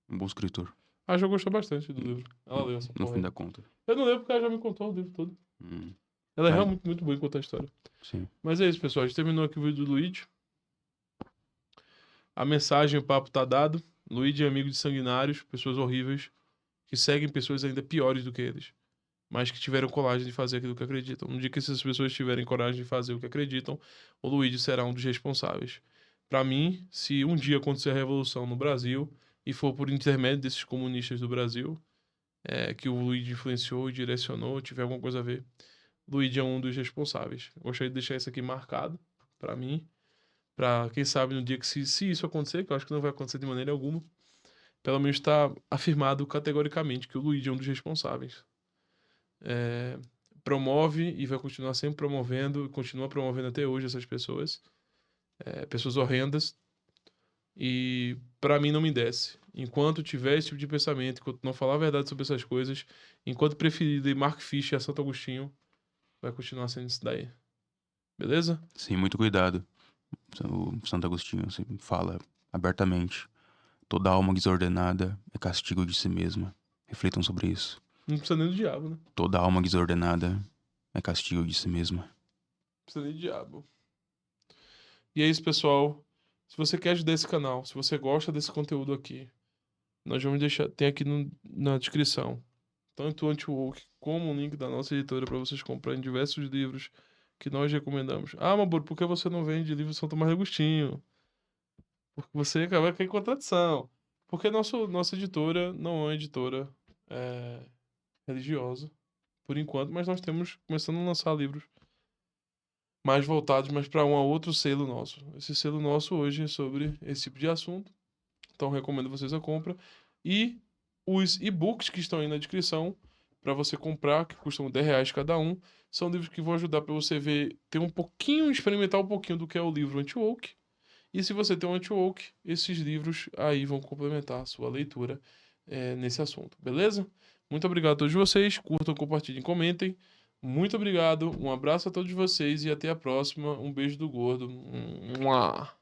Um bom escritor, A Jo gostou bastante do livro. Ela leu essa no porra fim aí. da conta. Eu não leio porque ela já me contou o livro todo. Hum, Ela é Aí. realmente muito boa em contar a história. sim. Mas é isso, pessoal. A gente terminou aqui o vídeo do Luigi. A mensagem, o papo tá dado. Luigi é amigo de sanguinários, pessoas horríveis, que seguem pessoas ainda piores do que eles, mas que tiveram coragem de fazer aquilo que acreditam. No dia que essas pessoas tiverem coragem de fazer o que acreditam, o Luigi será um dos responsáveis. Pra mim, se um dia acontecer a revolução no Brasil, e for por intermédio desses comunistas do Brasil, que o Luigi influenciou e direcionou, tiver alguma coisa a ver, Luigi é um dos responsáveis. Gostaria de deixar isso aqui marcado pra mim, pra quem sabe no dia que se isso acontecer, que eu acho que não vai acontecer de maneira alguma, pelo menos está afirmado categoricamente que o Luigi é um dos responsáveis. Promove e vai continuar sempre promovendo, continua promovendo até hoje essas pessoas. Pessoas horrendas. E pra mim não me desce. Enquanto tiver esse tipo de pensamento, enquanto não falar a verdade sobre essas coisas, enquanto preferir ler Mark Fisher a Santo Agostinho, vai continuar sendo isso daí. Beleza? Sim, muito cuidado. O Santo Agostinho sempre fala abertamente: toda alma desordenada é castigo de si mesma. Reflitam sobre isso. Não precisa nem do diabo, né? Toda alma desordenada é castigo de si mesma. Não precisa nem do diabo. E é isso, pessoal. Se você quer ajudar esse canal, se você gosta desse conteúdo aqui, nós vamos deixar, tem aqui na descrição, tanto o Anti-Woke como o link da nossa editora para vocês comprarem diversos livros que nós recomendamos. Ah, Maboro, por que você não vende livro São Tomás de Agostinho? Porque você acaba com a contradição. Porque nossa editora não é uma editora religiosa, por enquanto, mas nós estamos começando a lançar livros mais voltados, mas para um outro selo nosso. Esse selo nosso hoje é sobre esse tipo de assunto. Então recomendo vocês a compra. E os e-books que estão aí na descrição para você comprar, que custam R$10 cada um, são livros que vão ajudar para você ver, ter um pouquinho, experimentar um pouquinho do que é o livro Anti-Woke. E se você tem um Anti-Woke, esses livros aí vão complementar a sua leitura nesse assunto, beleza? Muito obrigado a todos vocês. Curtam, compartilhem, comentem. Muito obrigado, um abraço a todos vocês e até a próxima. Um beijo do gordo. Mua.